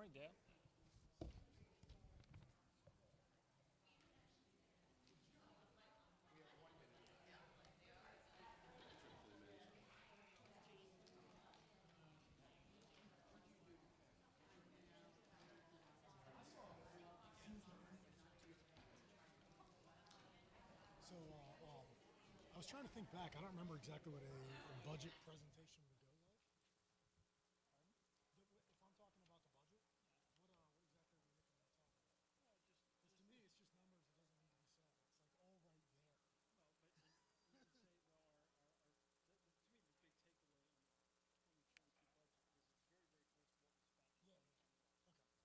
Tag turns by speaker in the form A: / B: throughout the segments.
A: morning, Dale.
B: So I was trying to think back. I don't remember exactly what a budget presentation would go like. If I'm talking about the budget, what exactly are we looking at talking about? Because to me, it's just numbers. It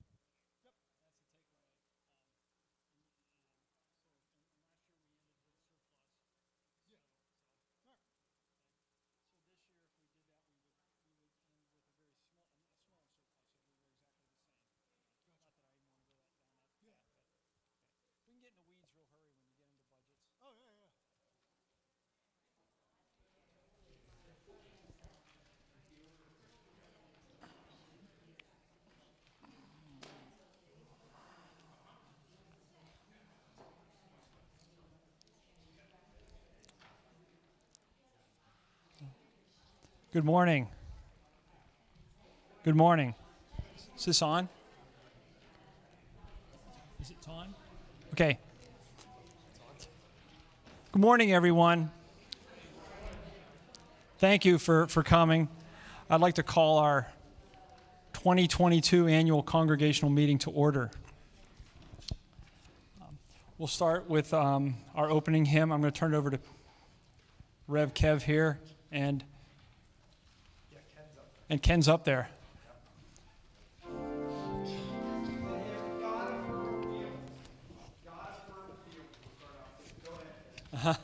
B: doesn't need to be said. It's like all right there.
A: Well, but you would say, well, to me, the big takeaway in the 2022 budget is it's very, very close to what we spent in 2021.
B: Okay. Yep.
A: That's the takeaway. And last year we ended with surplus.
B: Yeah. All right.
A: So this year, if we did that, we would end with a very smaller surplus if we were exactly the same.
B: Gotcha.
A: Not that I even want to go down that path, but we can get in the weeds real hurry when you get into budgets.
B: Oh yeah.
A: Good morning. Good morning. Is this on? Is it on? Okay. Good morning, everyone. Thank you for coming. I'd like to call our 2022 annual congregational meeting to order. We'll start with our opening hymn. I'm going to turn it over to Rev Kev here, and Ken's up there. Uh-huh.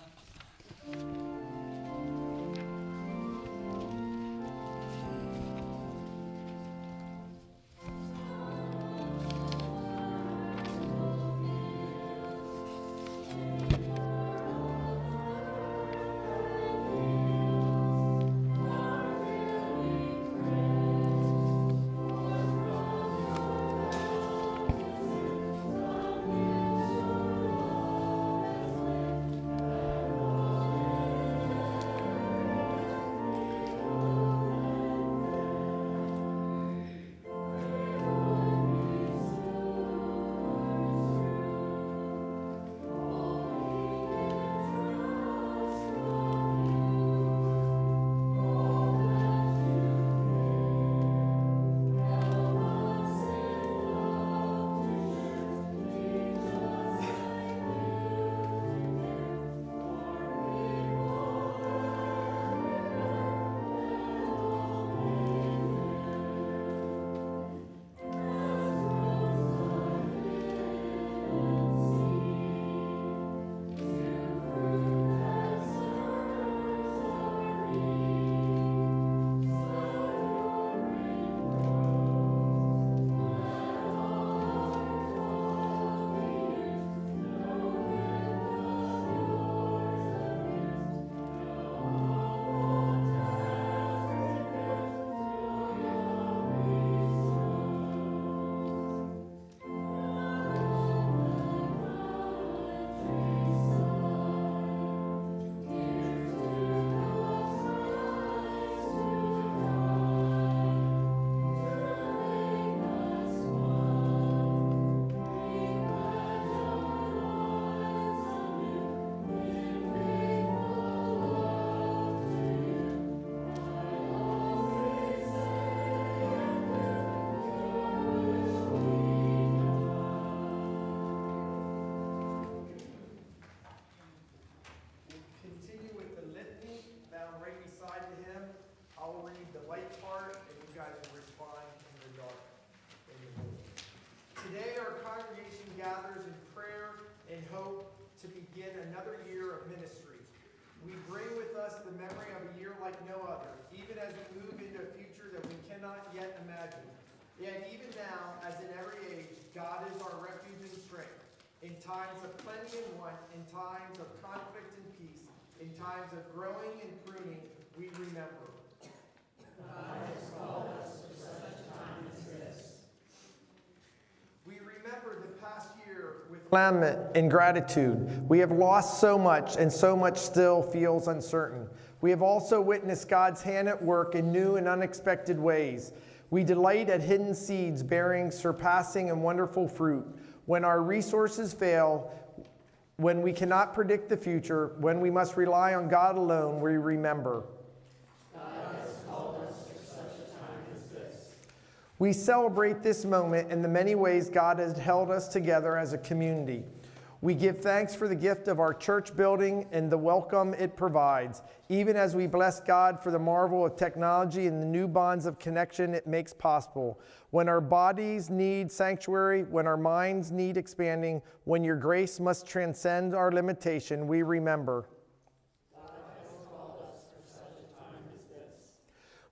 C: Yet even now, as in every age, God is our refuge and strength. In times of plenty and want, in times of conflict and peace, in times of growing and pruning, we remember.
D: God has called us for such a time as this.
C: lament and gratitude. We have lost so much, and so much still feels uncertain. We have also witnessed God's hand at work in new and unexpected ways. We delight at hidden seeds bearing surpassing and wonderful fruit. When our resources fail, when we cannot predict the future, when we must rely on God alone, we remember. We celebrate this moment in the many ways God has held us together as a community. We give thanks for the gift of our church building and the welcome it provides, even as we bless God for the marvel of technology and the new bonds of connection it makes possible. When our bodies need sanctuary, when our minds need expanding, when your grace must transcend our limitation, we remember.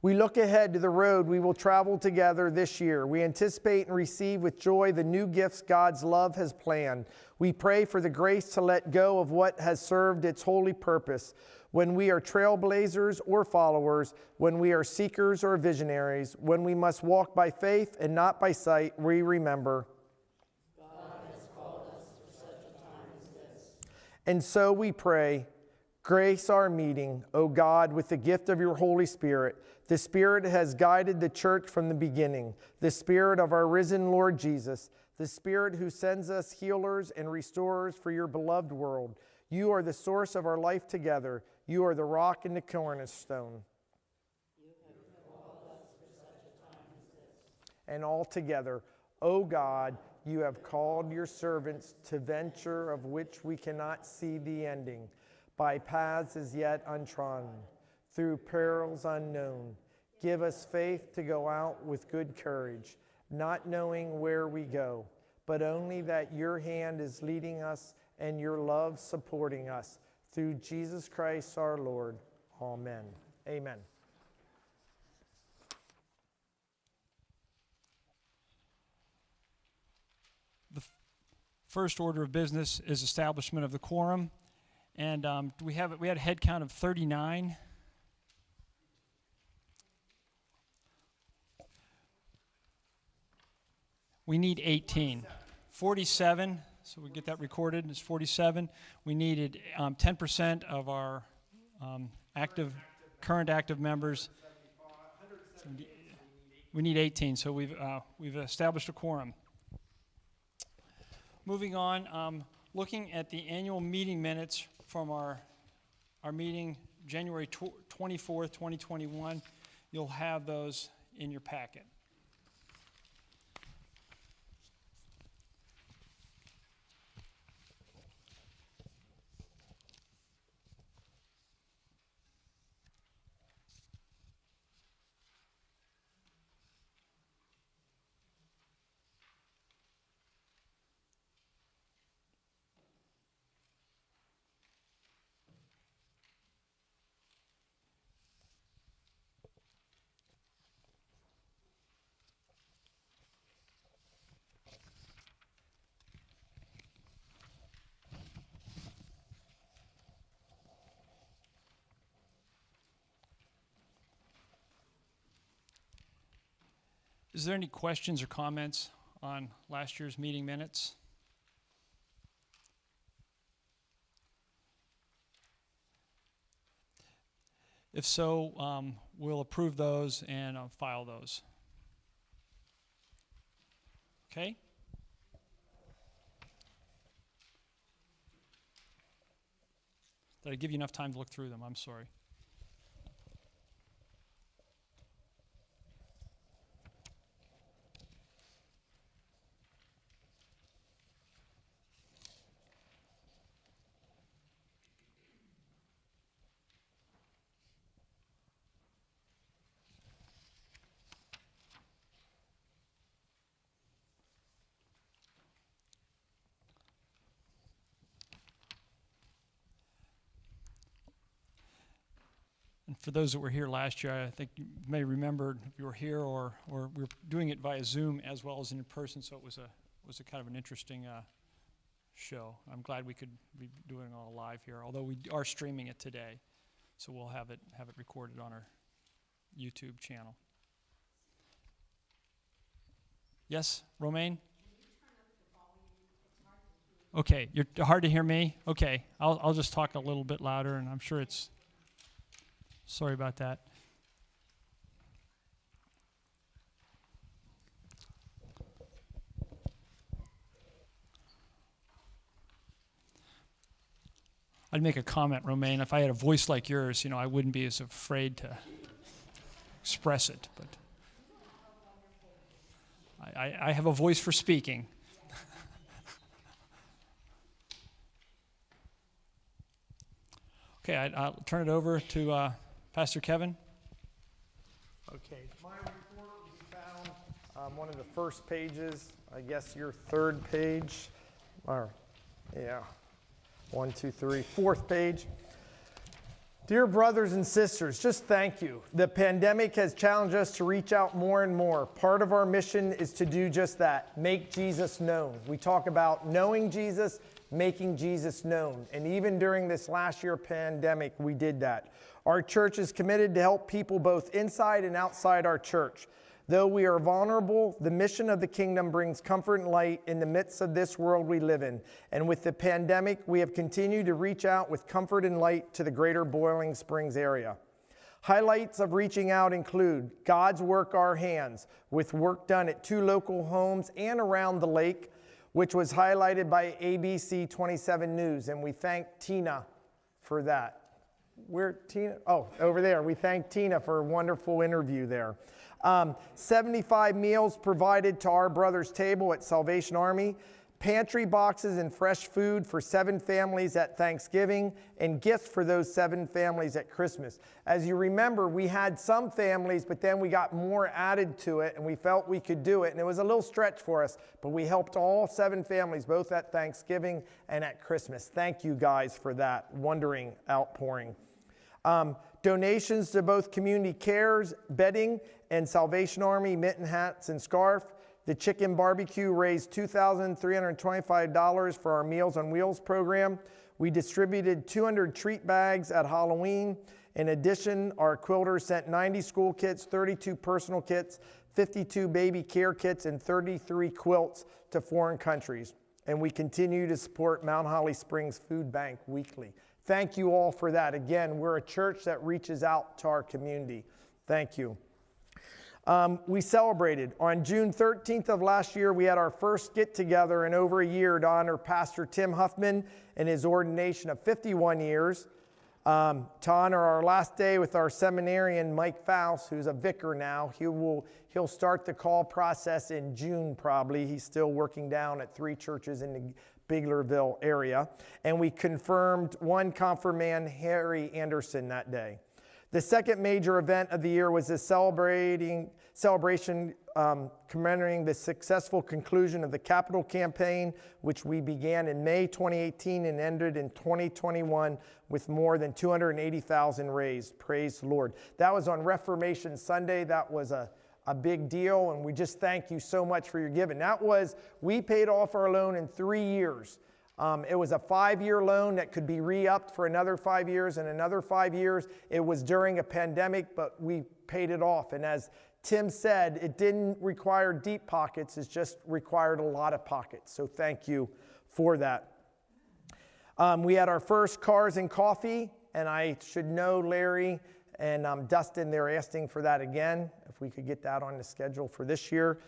C: We look ahead to the road we will travel together this year. We anticipate and receive with joy the new gifts God's love has planned. We pray for the grace to let go of what has served its holy purpose. When we are trailblazers or followers, when we are seekers or visionaries, when we must walk by faith and not by sight, we remember. God has called us for such a time as this. And so we pray, grace our meeting, O God, with the gift of your Holy Spirit. The Spirit has guided the church from the beginning, the Spirit of our risen Lord Jesus, the Spirit who sends us healers and restorers for your beloved world. You are the source of our life together. You are the rock and the cornerstone. You have called us for such a time as this. And all together, O God, you have called your servants to venture of which we cannot see the ending, by paths as yet untrodden, through perils unknown. Give us faith to go out with good courage, not knowing where we go, but only that your hand is leading us and your love supporting us. Through Jesus Christ our Lord. Amen. Amen.
A: The first order of business is establishment of the quorum. And we had a head count of 39. We need 18. 47, so we get that recorded, it's 47. We needed 10% of our current active members. We need 18, so we've established a quorum. Moving on, looking at the annual meeting minutes from our meeting January 24th, 2021, you'll have those in your packet. Is there any questions or comments on last year's meeting minutes? If so, we'll approve those and file those. Okay? Did I give you enough time to look through them? I'm sorry. And for those that were here last year, I think you may remember if you were here or we were doing it via Zoom as well as in person, so it was a kind of an interesting show. I'm glad we could be doing it all live here, although we are streaming it today, so we'll have it recorded on our YouTube channel. Yes, Romaine? Okay, you're hard to hear me? Okay, I'll just talk a little bit louder, and I'm sure it's, sorry about that. I'd make a comment, Romaine. If I had a voice like yours, I wouldn't be as afraid to express it. But I have a voice for speaking. Okay, I'll turn it over to Pastor Kevin.
C: Okay, my report will be found on one of the first pages, I guess your third page, or, yeah, 1, 2, 3, fourth page. Dear brothers and sisters, just thank you. The pandemic has challenged us to reach out more and more. Part of our mission is to do just that, make Jesus known. We talk about knowing Jesus, making Jesus known. And even during this last year pandemic, we did that. Our church is committed to help people both inside and outside our church. Though we are vulnerable, the mission of the kingdom brings comfort and light in the midst of this world we live in. And with the pandemic, we have continued to reach out with comfort and light to the greater Boiling Springs area. Highlights of reaching out include God's Work Our Hands, with work done at 2 local homes and around the lake, which was highlighted by ABC 27 News, and we thank Tina for that. Where Tina? Oh, over there. We thank Tina for a wonderful interview there. 75 meals provided to our brother's table at Salvation Army, pantry boxes and fresh food for 7 families at Thanksgiving, and gifts for those 7 families at Christmas. As you remember, we had some families, but then we got more added to it, and we felt we could do it, and it was a little stretch for us, but we helped all 7 families, both at Thanksgiving and at Christmas. Thank you guys for that wondering outpouring. Donations to both Community Cares, bedding, and Salvation Army mitten hats and scarf. The chicken barbecue raised $2,325 for our Meals on Wheels program. We distributed 200 treat bags at Halloween. In addition, our quilters sent 90 school kits, 32 personal kits, 52 baby care kits, and 33 quilts to foreign countries. And we continue to support Mount Holly Springs Food Bank weekly. Thank you all for that. Again, we're a church that reaches out to our community. Thank you. We celebrated. On June 13th of last year, we had our first get-together in over a year to honor Pastor Tim Huffman and his ordination of 51 years. To honor our last day with our seminarian, Mike Faust, who's a vicar now. He'll start the call process in June probably. He's still working down at 3 churches in the Biglerville area. And we confirmed 1 confirmand, Harry Anderson, that day. The second major event of the year was the celebration commemorating the successful conclusion of the capital campaign, which we began in May 2018 and ended in 2021 with more than $280,000 raised. Praise the Lord. That was on Reformation Sunday. That was a big deal, and we just thank you so much for your giving. We paid off our loan in 3 years. It was a 5-year loan that could be re-upped for another 5 years and another 5 years. It was during a pandemic, but we paid it off. And as Tim said, it didn't require deep pockets. It just required a lot of pockets. So thank you for that. We had our first Cars and Coffee, and I should know Larry and Dustin, they're asking for that again, if we could get that on the schedule for this year.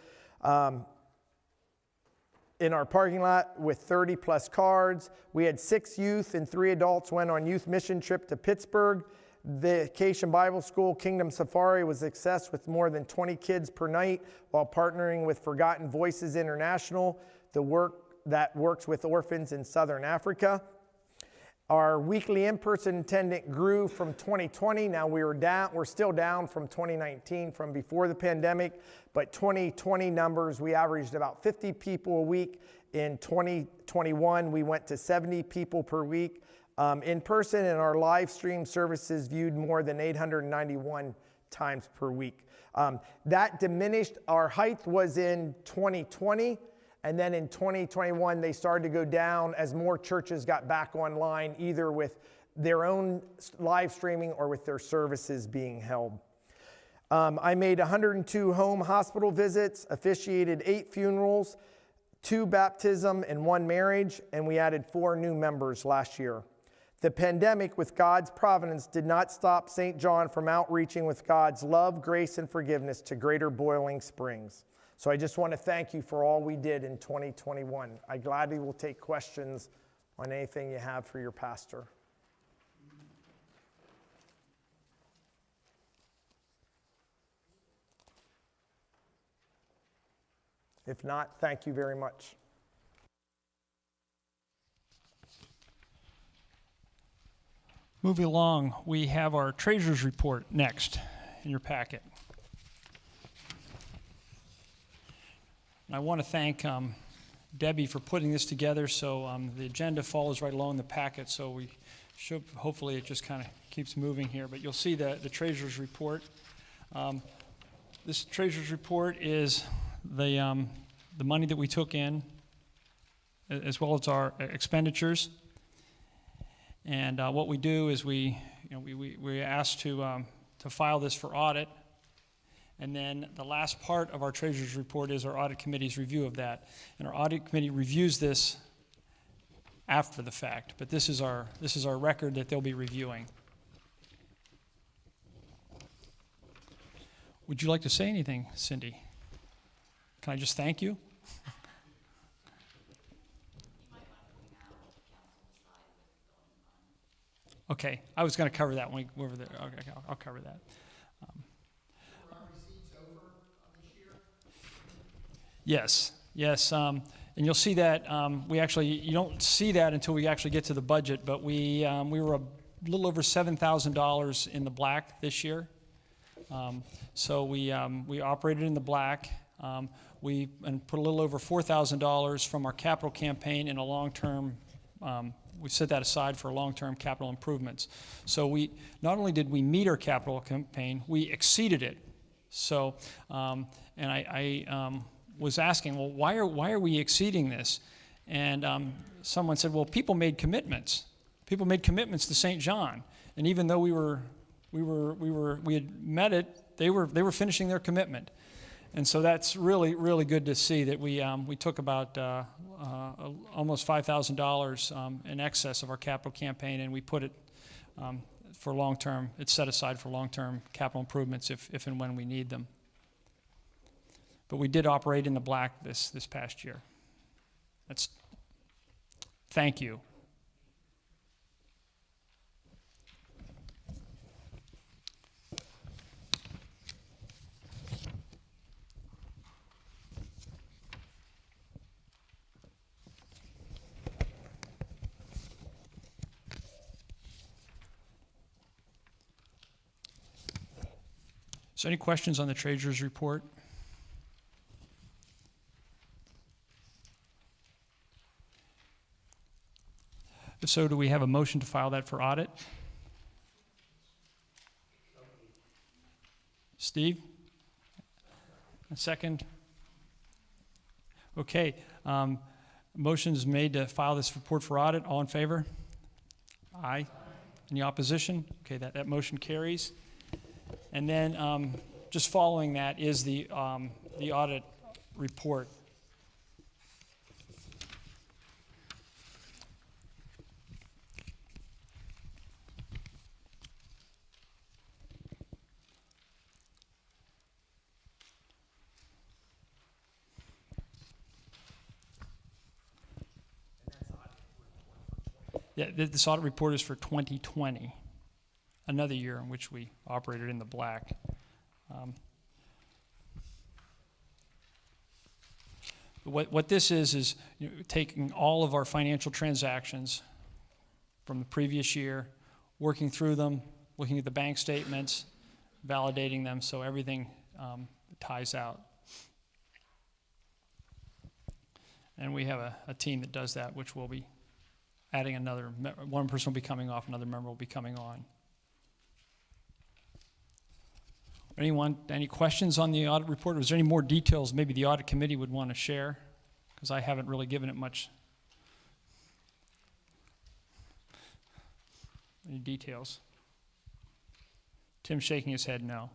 C: In our parking lot with 30 plus cards. We had 6 youth and 3 adults went on youth mission trip to Pittsburgh. Vacation Bible School Kingdom Safari was a success with more than 20 kids per night while partnering with Forgotten Voices International, the work that works with orphans in Southern Africa. Our weekly in-person attendance grew from 2020. Now we're still down from 2019 from before the pandemic, but 2020 numbers, we averaged about 50 people a week. In 2021, we went to 70 people per week in person, and our live stream services viewed more than 891 times per week. That diminished. Our height was in 2020. And then in 2021, they started to go down as more churches got back online, either with their own live streaming or with their services being held. I made 102 home hospital visits, officiated 8 funerals, 2 baptism and 1 marriage, and we added 4 new members last year. The pandemic, with God's providence, did not stop St. John from outreaching with God's love, grace, and forgiveness to Greater Boiling Springs. So I just want to thank you for all we did in 2021. I gladly will take questions on anything you have for your pastor. If not, thank you very much.
A: Moving along, we have our treasurer's report next in your packet. And I want to thank Debbie for putting this together, so the agenda follows right along the packet, so we should, hopefully it just kind of keeps moving here, but you'll see the treasurer's report. This treasurer's report is the money that we took in, as well as our expenditures. And what we do is we ask to file this for audit, and then the last part of our treasurer's report is our audit committee's review of that. And our audit committee reviews this after the fact, but this is our record that they'll be reviewing. Would you like to say anything, Cindy? Can I just thank you? Okay, I was going to cover that when we go over there. Okay, I'll cover that.
C: Are receipts over this year?
A: Yes. And you'll see that you don't see that until we actually get to the budget, but we were a little over $7,000 in the black this year. So we operated in the black. We put a little over $4,000 from our capital campaign in a long-term. We set that aside for long-term capital improvements. So we not only did we meet our capital campaign, we exceeded it. So and I was asking, well, why are we exceeding this? And someone said, well, people made commitments. People made commitments to St. John, and even though we had met it, they were finishing their commitment. And so that's really, really good to see that we took about almost $5,000 in excess of our capital campaign, and we put it for long-term. It's set aside for long-term capital improvements if and when we need them. But we did operate in the black this past year. Thank you. So any questions on the treasurer's report? If so, do we have a motion to file that for audit? Steve? A second? Okay. Motion is made to file this report for audit. All in favor? Aye. Any opposition? Okay, that motion carries. And then just following that is the audit report. Yeah, this audit report is for 2020, another year in which we operated in the black. What this is taking all of our financial transactions from the previous year, working through them, looking at the bank statements, validating them so everything ties out. And we have a team that does that, which will be adding another, one person will be coming off, another member will be coming on. Any questions on the audit report? Or is there any more details maybe the audit committee would want to share? Because I haven't really given it much. Any details? Tim's shaking his head no.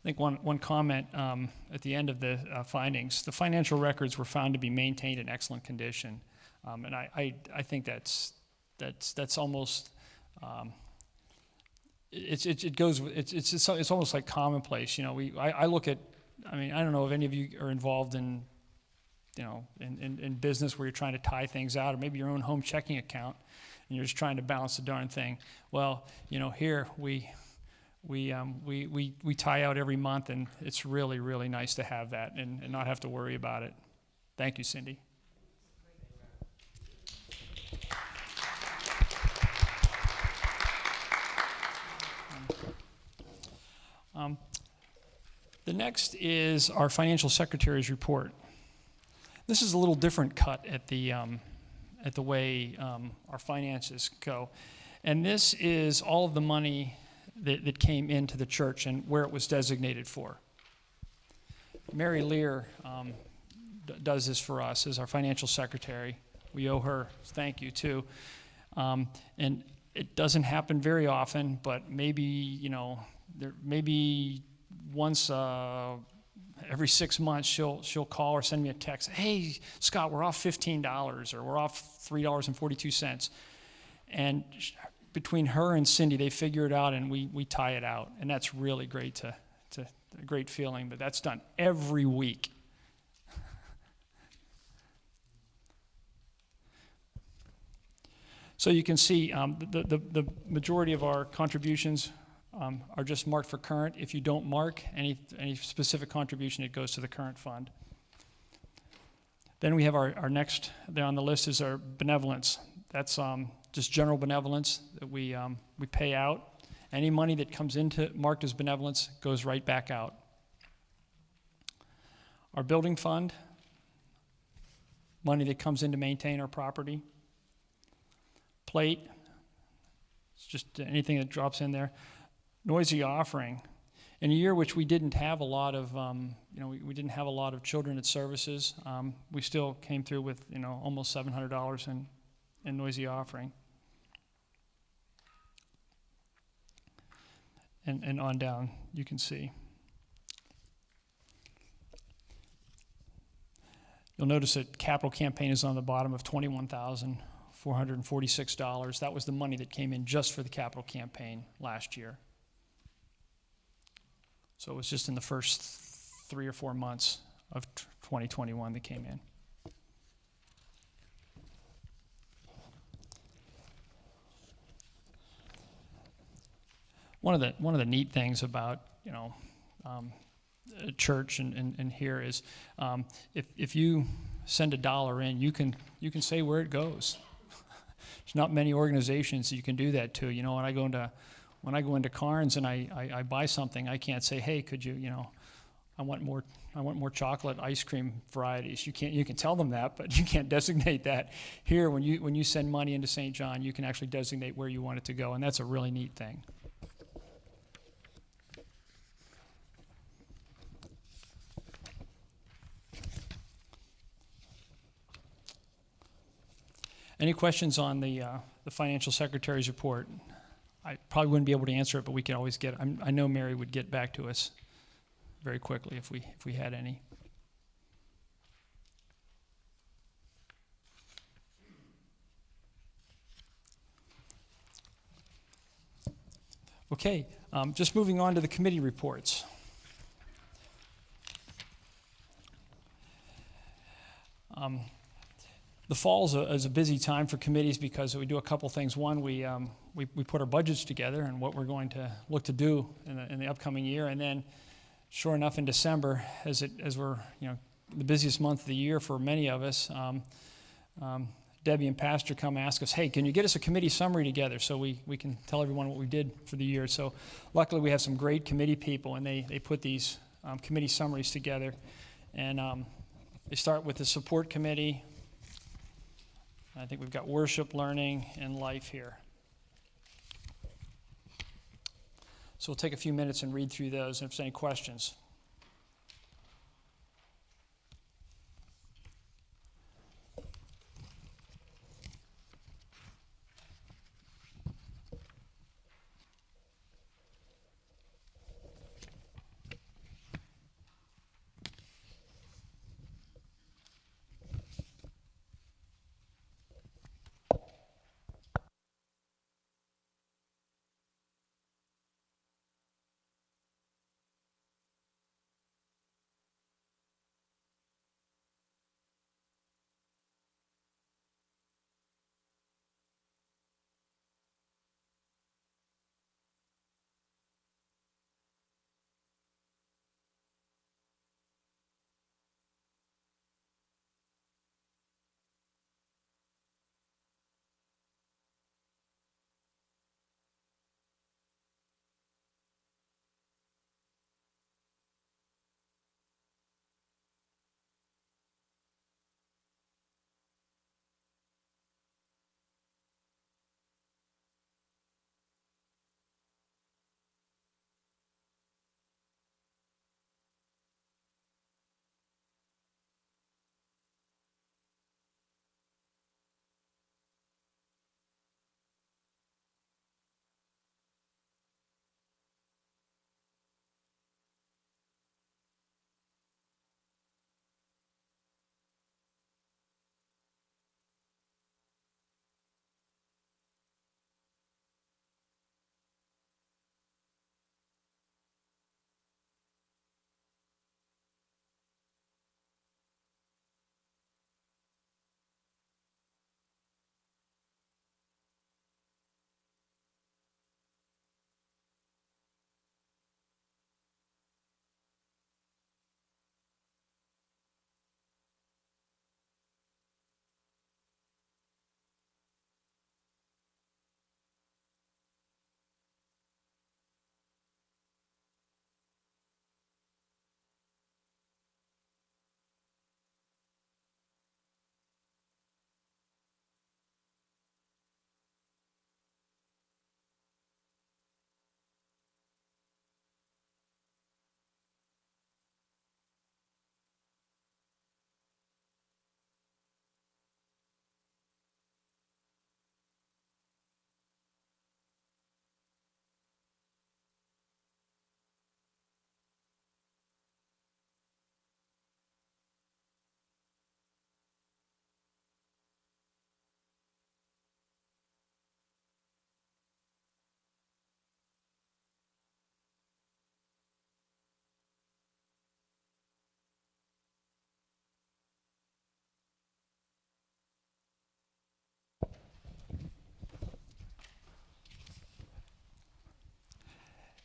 A: think one comment at the end of the findings, the financial records were found to be maintained in excellent condition. And I think that's almost, it's almost like commonplace. You know, I look at, I mean, I don't know if any of you are involved in, you know, in business where you're trying to tie things out, or maybe your own home checking account, and you're just trying to balance the darn thing. Well, you know, here we tie out every month, and it's really, really nice to have that and not have to worry about it. Thank you, Cindy. The next is our financial secretary's report. This is a little different cut at the way our finances go. And this is all of the money that came into the church and where it was designated for. Mary Lear does this for us as our financial secretary. We owe her thank you too. And it doesn't happen very often, but maybe, you know, maybe once every 6 months she'll call or send me a text. Hey, Scott, we're off $15 or we're off $3.42. And between her and Cindy, they figure it out and we tie it out. And that's really great a great feeling, but that's done every week. So you can see the majority of our contributions are just marked for current. If you don't mark any specific contribution, it goes to the current fund. Then we have our next there on the list is our benevolence. That's just general benevolence that we pay out. Any money that comes into marked as benevolence goes right back out. Our building fund, money that comes in to maintain our property. Plate, it's just anything that drops in there. Noisy offering. In a year which we didn't have a lot of, we didn't have a lot of children at services, we still came through with, almost $700 in noisy offering. And on down, you can see. You'll notice that capital campaign is on the bottom of $21,446. That was the money that came in just for the capital campaign last year. So it was just in the first 3 or 4 months of 2021 that came in. One of the neat things about a church and here is if you send $1 in, you can say where it goes. There's not many organizations that you can do that to. When I go into Carnes and I buy something, I can't say, hey, could you, I want more chocolate ice cream varieties. You can tell them that, but you can't designate that. Here, when you send money into St. John, you can actually designate where you want it to go, and that's a really neat thing. Any questions on the financial secretary's report? I probably wouldn't be able to answer it, but we can always get. I know Mary would get back to us very quickly if we had any. Okay, just moving on to the committee reports. The fall is a busy time for committees because we do a couple things. One, we put our budgets together and what we're going to look to do in the upcoming year, and then, sure enough, in December, as we're the busiest month of the year for many of us, Debbie and Pastor come ask us, hey, can you get us a committee summary together so we can tell everyone what we did for the year? So luckily we have some great committee people, and they put these committee summaries together, and they start with the support committee. I think we've got worship, learning, and life here. So we'll take a few minutes and read through those, and if there's any questions.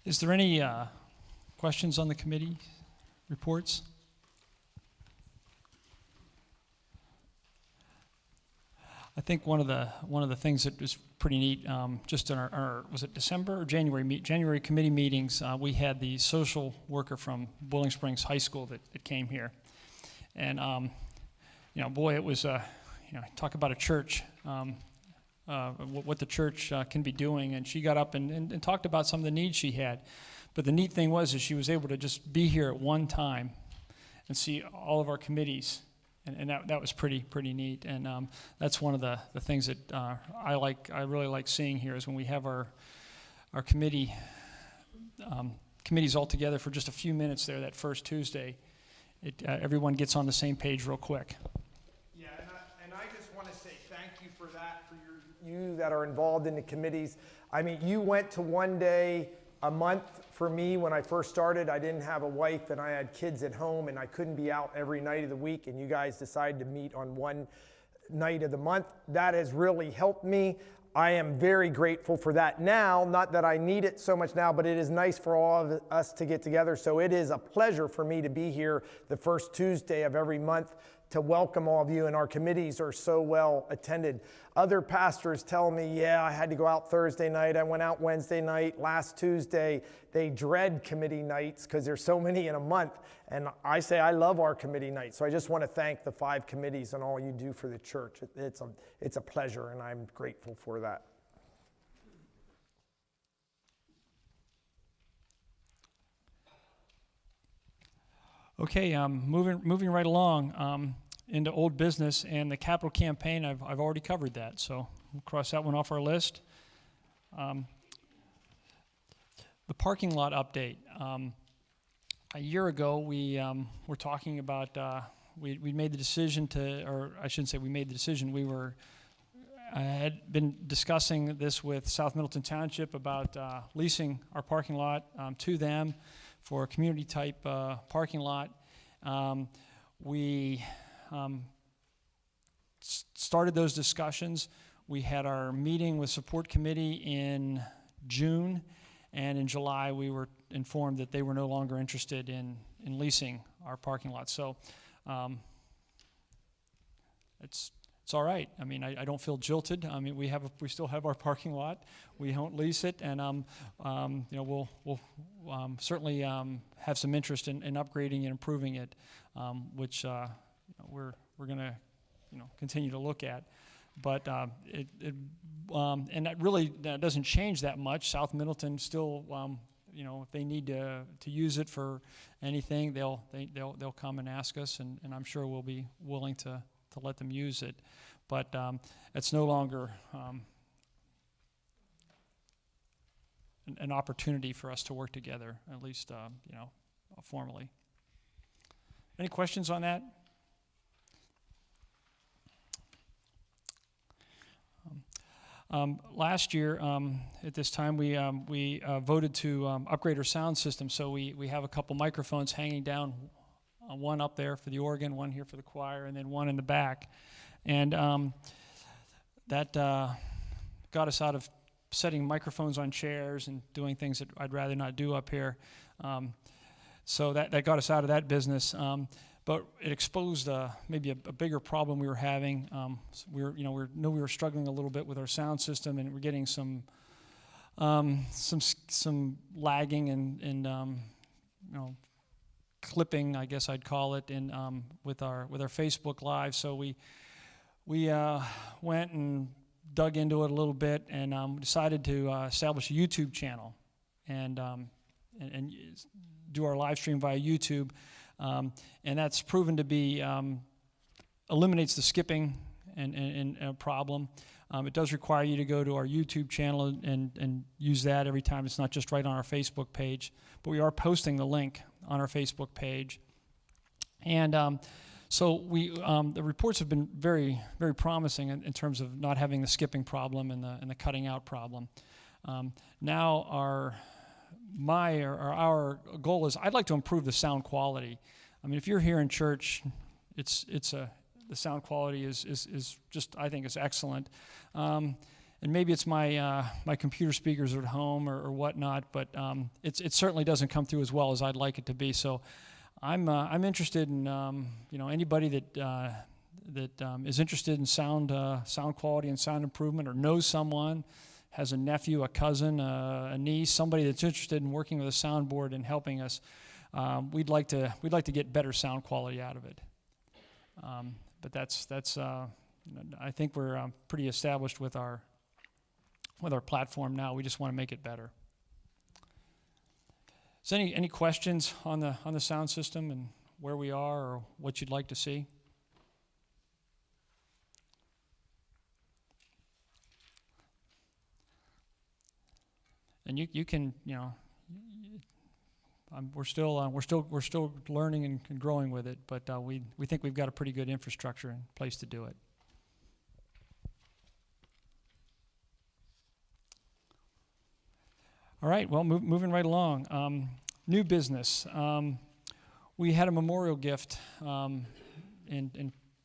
A: Is there any questions on the committee reports? I think one of the things that was pretty neat, just in our was it December or January committee meetings, we had the social worker from Boiling Springs High School that came here, and boy, it was talk about a church, what the church can be doing, and she got up and talked about some of the needs she had, but the neat thing was is she was able to just be here at one time and see all of our committees. And that was pretty neat, and that's one of the things that I really like seeing here is when we have our committees all together for just a few minutes there that first Tuesday. Everyone gets on the same page real quick.
C: Yeah, and I just want to say thank you for that, for you that are involved in the committees. I mean, you went to one day a month. For me, when I first started, I didn't have a wife and I had kids at home and I couldn't be out every night of the week, and you guys decided to meet on one night of the month. That has really helped me. I am very grateful for that now, not that I need it so much now, but it is nice for all of us to get together. So it is a pleasure for me to be here the first Tuesday of every month to welcome all of you, and our committees are so well attended. Other pastors tell me, yeah, I had to go out Thursday night, I went out Wednesday night, last Tuesday. They dread committee nights because there's so many in a month, and I say I love our committee nights. So I just want to thank the 5 committees and all you do for the church. It's a pleasure, and I'm grateful for that.
A: Okay, moving right along into old business and the capital campaign. I've already covered that, so we'll cross that one off our list. The parking lot update. A year ago, we were talking about we made the decision to, or I shouldn't say we made the decision. I had been discussing this with South Middleton Township about leasing our parking lot to them for a community type parking lot. We started those discussions. We had our meeting with support committee in June, and in July we were informed that they were no longer interested in leasing our parking lot. So it's all right. I mean, I don't feel jilted. I mean, we still have our parking lot. We don't lease it, and we'll certainly have some interest in upgrading and improving it, which we're going to continue to look at. But and that really doesn't change that much. South Middleton still, if they need to use it for anything, they'll come and ask us, and I'm sure we'll be willing to let them use it. But it's no longer an opportunity for us to work together, at least formally. Any questions on that? Last year, at this time, we voted to upgrade our sound system. So we have a couple microphones hanging down, one up there for the organ, one here for the choir, and then one in the back. And that got us out of setting microphones on chairs and doing things that I'd rather not do up here. So that got us out of that business. But it exposed maybe a bigger problem we were having. We were struggling a little bit with our sound system, and we're getting some lagging and clipping, I guess I'd call it, in with our Facebook Live. So we went and dug into it a little bit and decided to establish a YouTube channel and do our live stream via YouTube. And that's proven to be eliminates the skipping and a problem. It does require you to go to our YouTube channel and use that every time. It's not just right on our Facebook page, but we are posting the link on our Facebook page. And so the reports have been very, very promising in terms of not having the skipping problem and the cutting out problem. Now our goal is I'd like to improve the sound quality. I mean, if you're here in church, the sound quality is just, I think, is excellent. And and maybe it's my my computer speakers are at home or whatnot, but it certainly doesn't come through as well as I'd like it to be. So I'm interested in anybody that is interested in sound quality and sound improvement, or knows someone, has a nephew, a cousin, a niece, somebody that's interested in working with a soundboard and helping us. We'd like to get better sound quality out of it. But that's I think we're pretty established with our platform now. We just want to make it better. So any questions on the sound system and where we are or what you'd like to see? And you can we're still learning and growing with it, but we think we've got a pretty good infrastructure in place to do it. All right, well, moving right along. New business. We had a memorial gift in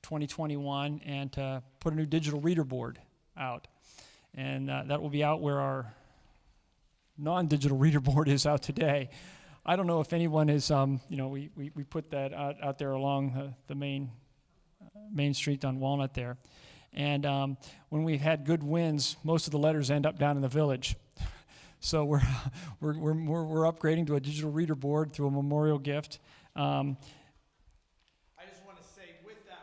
A: 2021, and to put a new digital reader board out, and that will be out where our non-digital reader board is out today. I don't know if anyone is, we put that out there along the main street on Walnut there. And when we've had good winds, most of the letters end up down in the village. So we're upgrading to a digital reader board through a memorial gift.
C: I just want to say with the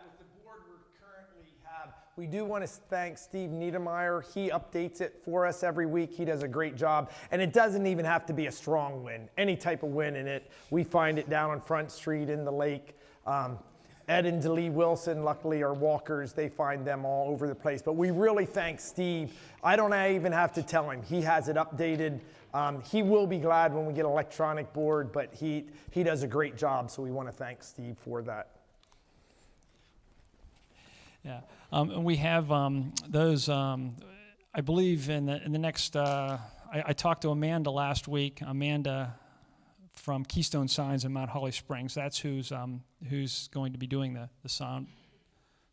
C: board we currently have, we do want to thank Steve Niedermeyer. He updates it for us every week. He does a great job. And it doesn't even have to be a strong wind, any type of wind in it. We find it down on Front Street in the lake. Ed and DeLee Wilson, luckily, are walkers. They find them all over the place. But we really thank Steve. I don't even have to tell him. He has it updated. He will be glad when we get an electronic board, but he does a great job, so we want to thank Steve for that.
A: Yeah, and we have those, I believe in the next, I talked to Amanda last week. Amanda from Keystone Signs in Mount Holly Springs. That's who's going to be doing the sound.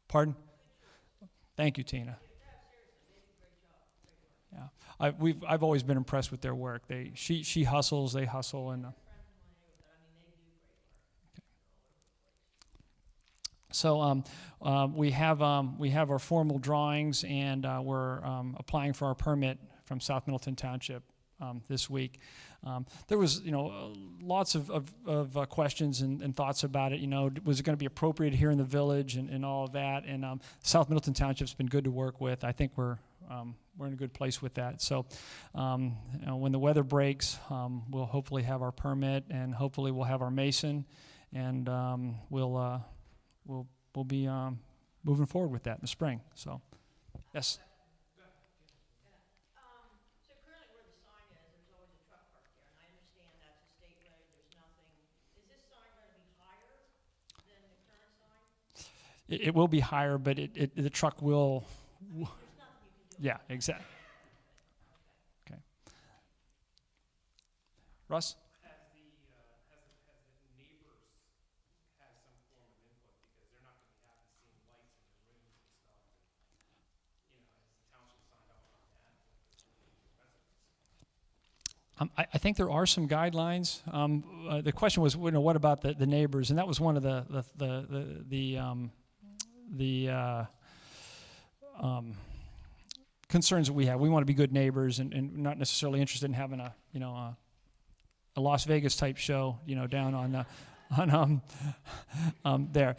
A: Pardon? Thank you, Tina. Yeah, I've always been impressed with their work. She hustles, they hustle, and. So we have our formal drawings, and we're applying for our permit from South Middleton Township this week. There was, lots of questions and thoughts about it. Was it going to be appropriate here in the village and all of that? And South Middleton Township's been good to work with. I think we're in a good place with that. So when the weather breaks, we'll hopefully have our permit, and hopefully we'll have our mason, and we'll be moving forward with that in the spring. So, yes.
D: So currently where the sign is, there's always a truck parked there, and I understand that's a state road, there's nothing. Is this sign going to be higher than the current sign?
A: It will be higher, but the truck will.
D: There's nothing you can do.
A: Yeah, exactly. Okay. Russ? I think there are some guidelines. The question was, what about the neighbors? And that was one of the concerns that we have. We want to be good neighbors, and not necessarily interested in having a Las Vegas type show, down on there.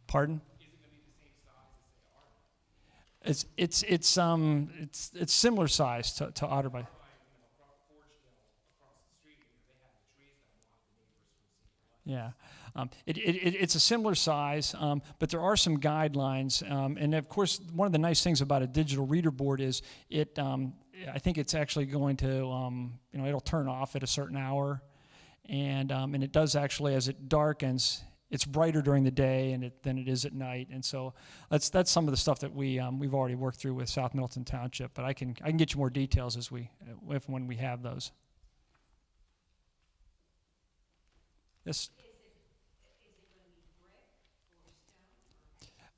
A: Pardon? It's similar size to Otterby. Yeah, it's a similar size, but there are some guidelines, and of course, one of the nice things about a digital reader board is I think it's actually going to, it'll turn off at a certain hour, and it does actually, as it darkens, it's brighter during the day than it is at night, and so that's some of the stuff that we've already worked through with South Middleton Township. But I can get you more details when we have those. Yes.
D: Is it going to be brick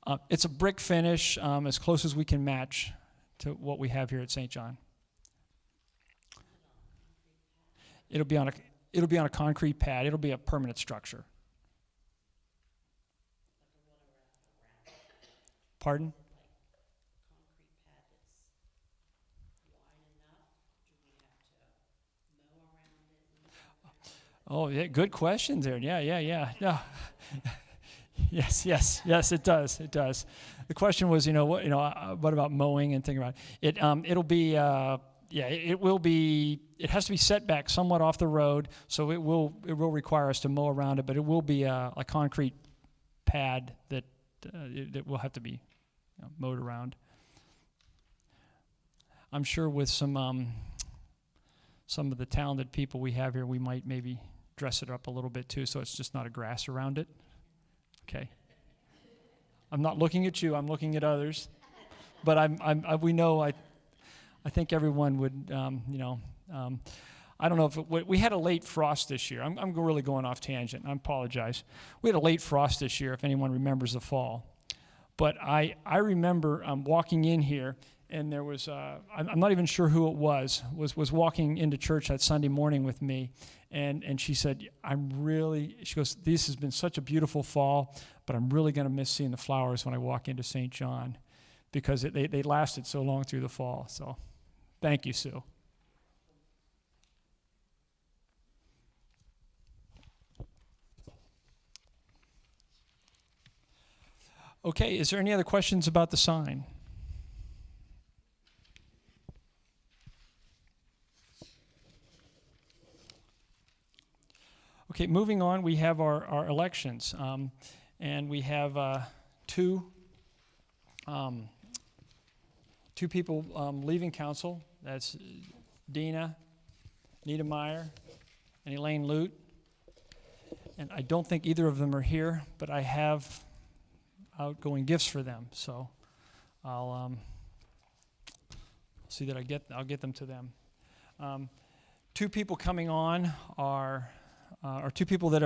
D: or
A: It's a brick finish, as close as we can match to what we have here at St. John. It'll be on a concrete pad. It'll be a permanent structure. Pardon? Oh, yeah, good questions there. Yeah. Yes, it does. The question was, what about mowing and thinking about it? It'll be, it will be. It has to be set back somewhat off the road, so it will require us to mow around it, but it will be a concrete pad that will have to be mowed around. I'm sure with some of the talented people we have here, we might maybe dress it up a little bit too, so it's just not a grass around it. Okay. I'm not looking at you. I'm looking at others, but I think everyone would. I don't know if we had a late frost this year. I'm really going off tangent. I apologize. We had a late frost this year, if anyone remembers the fall. But I remember walking in here, and there was I'm not even sure who it was walking into church that Sunday morning with me, and she said, she goes, this has been such a beautiful fall, but I'm really going to miss seeing the flowers when I walk into St. John, because they lasted so long through the fall. So thank you, Sue. Okay, is there any other questions about the sign? Okay, moving on, we have our elections, and we have two people leaving council. That's Dina Niedermeyer and Elaine Lute. And I don't think either of them are here, but I have outgoing gifts for them, so I'll see that I'll get them to them. Two people coming on are two people that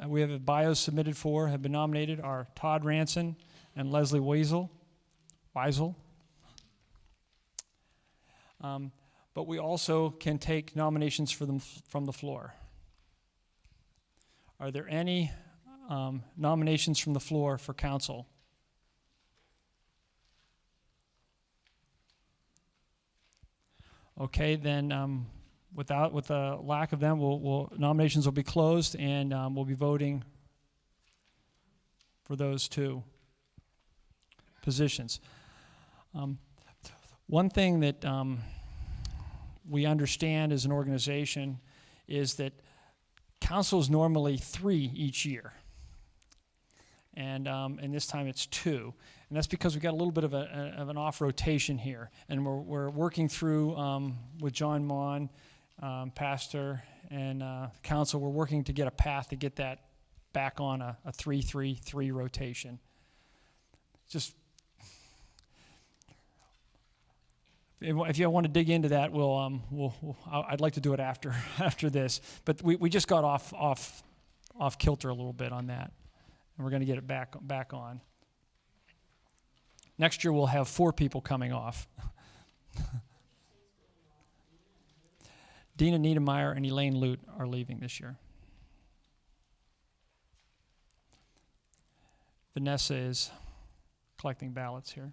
A: we have bios submitted for, have been nominated, are Todd Ranson and Leslie Weisel. But we also can take nominations for them from the floor. Are there any nominations from the floor for council? Okay, then with the lack of them, nominations will be closed, and we'll be voting for those two positions. One thing that we understand as an organization is that council is normally 3 each year, and this time it's 2, and that's because we've got a little bit of an off rotation here, and we're working through with John Mon, pastor, and council. We're working to get a path to get that back on a 3-3-3 rotation. Just if you want to dig into that, I'd like to do it after this. But we just got off kilter a little bit on that, and we're going to get it back on. Next year we'll have 4 people coming off. Dina Niedermeyer and Elaine Lute are leaving this year. Vanessa is collecting ballots here.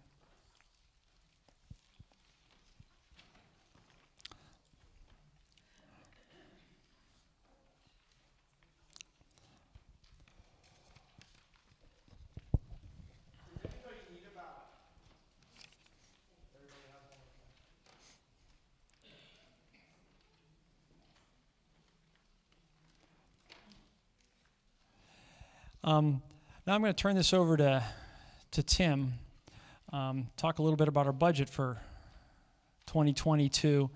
A: Now I'm going to turn this over to Tim, talk a little bit about our budget for 2022.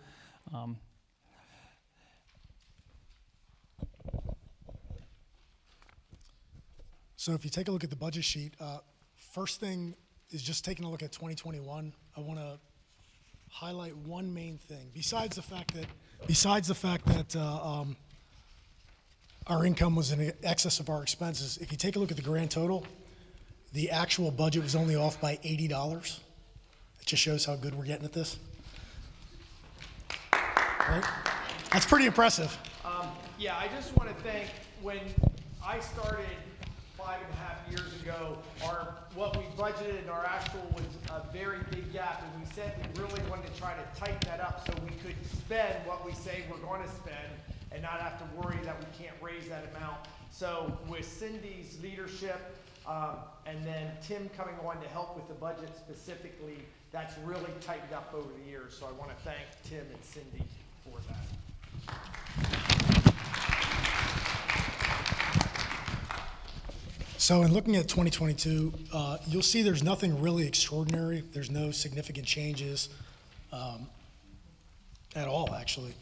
B: So if you take a look at the budget sheet, first thing is just taking a look at 2021. I want to highlight one main thing. Besides the fact that our income was in excess of our expenses, if you take a look at the grand total, The actual budget was only off by $80. It just shows how good we're getting at this. Right? That's pretty impressive.
C: Yeah, I just want to thank, when I started 5.5 years ago, what we budgeted and our actual was a very big gap, and we said we really wanted to try to tighten that up so we could spend what we say we're going to spend and not have to worry that we can't raise that amount. So with Cindy's leadership, and then Tim coming on to help with the budget specifically, that's really tightened up over the years. So I want to thank Tim and Cindy for that.
B: So in looking at 2022, you'll see there's nothing really extraordinary. There's no significant changes at all, actually.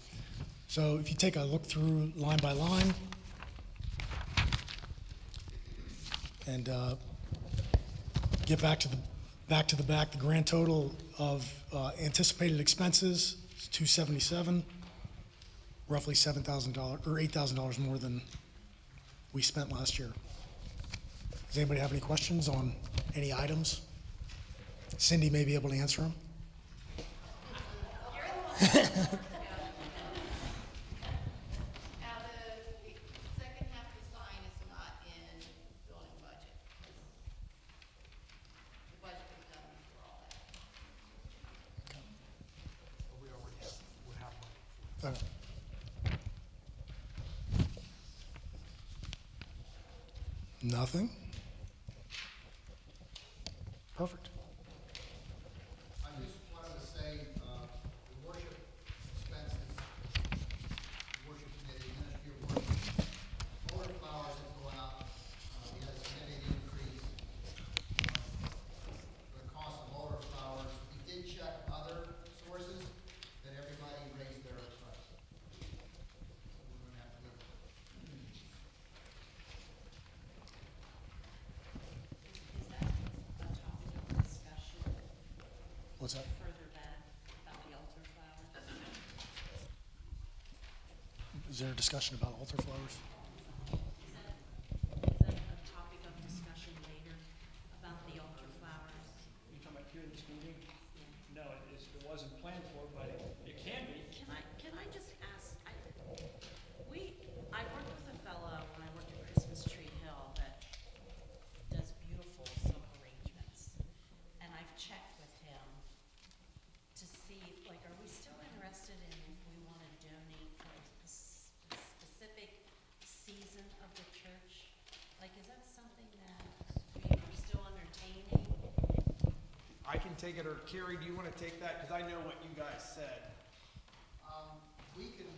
B: So if you take a look through line by line and get back to the grand total of anticipated expenses is $277, roughly $7,000 or $8,000 more than we spent last year. Does anybody have any questions on any items? Cindy may be able to answer them.
E: Now, the second half of the sign is not in building budget. The budget was done for all that.
C: We already have money.
B: Okay. Nothing? Perfect.
F: I just wanted to say, the worship expenses, the worship committee, ministry of worship, older flowers have gone up. We had a significant increase. The cost of older flowers. We did check other sources, that everybody raised their price. So we're gonna have to live with it.
G: Is that a topic of discussion
B: What's that?
G: further back about the altar flowers?
B: Is there a discussion about altar flowers?
G: Is that a topic of discussion later about the altar flowers?
A: You talking about here in this meeting?
G: Yeah.
A: No, it wasn't planned for, but it can be.
G: Can I just ask, I worked with a fellow when I worked at Christmas Tree Hill that does beautiful silk arrangements. And I've checked with him to see, like, are we still interested in if we want to donate for a specific season of the church? Like, is that something that we are still entertaining?
C: I can take it, or Carrie, do you want to take that? Because I know what you guys said.
F: We can,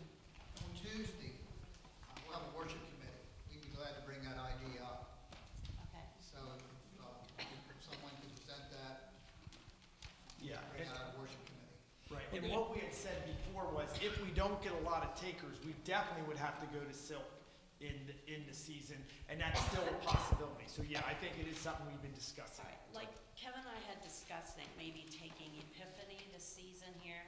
F: on Tuesday, we'll have a worship committee. We'd be glad to bring that idea up.
G: Okay.
F: So if someone can present that,
C: Yeah.
F: bring that out of worship committee.
C: Right, and what we had said before was, if we don't get a lot of takers, we definitely would have to go to silk in the season, and that's still a possibility. So yeah, I think it is something we've been discussing.
G: Like Kevin and I had discussed it, maybe taking Epiphany this season here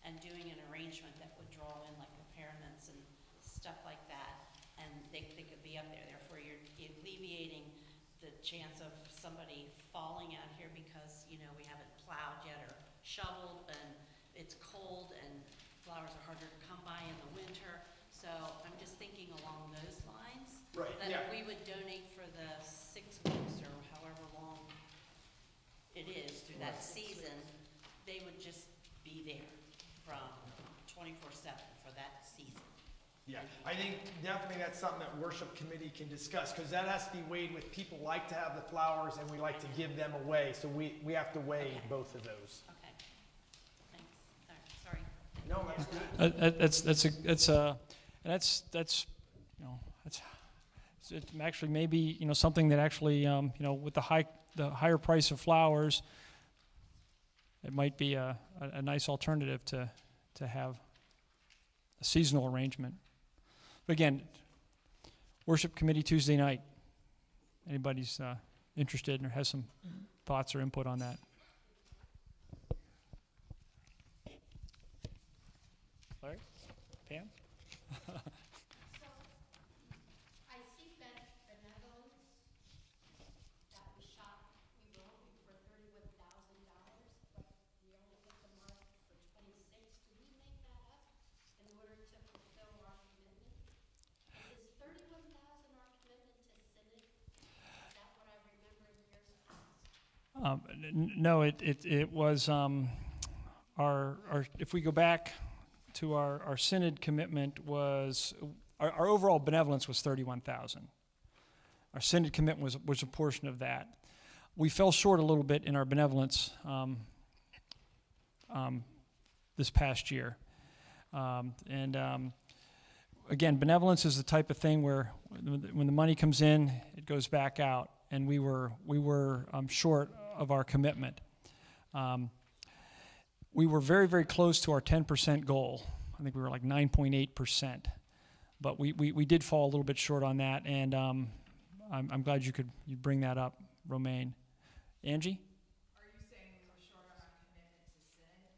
G: and doing an arrangement that would draw in like repairments and stuff like that. And they could be up there, therefore you're alleviating the chance of somebody falling out here because, you know, we haven't plowed yet or shoveled and it's cold and flowers are harder to come by in the winter. So I'm just thinking along those lines.
C: Right,
G: That
C: yeah.
G: if we would donate for the 6 weeks or however long it is through that season, they would just be there from 24/7 for that season.
C: Yeah, I think definitely that's something that worship committee can discuss, because that has to be weighed with people like to have the flowers and we like to give them away, so we have to weigh
G: Okay.
C: both of those.
G: Okay, thanks. Sorry.
C: No, that's good.
A: That's you know, it's actually maybe, you know, something that actually, you know, with the higher price of flowers, it might be a nice alternative to have a seasonal arrangement. But again, worship committee Tuesday night. Anybody's interested or has some thoughts or input on that? Larry? Pam?
E: I see benevolence that was shot
A: No, it was our if we go back to our synod commitment was our overall benevolence was 31,000. Our synod commitment was a portion of that. We fell short a little bit in our benevolence this past year, again, benevolence is the type of thing where when the money comes in, it goes back out, and we were short of our commitment. We were very, very close to our 10% goal. I think we were like 9.8%, but we did fall a little bit short on that, and I'm glad you bring that up, Romaine. Angie?
E: Are you saying we were short on our commitment to Synod,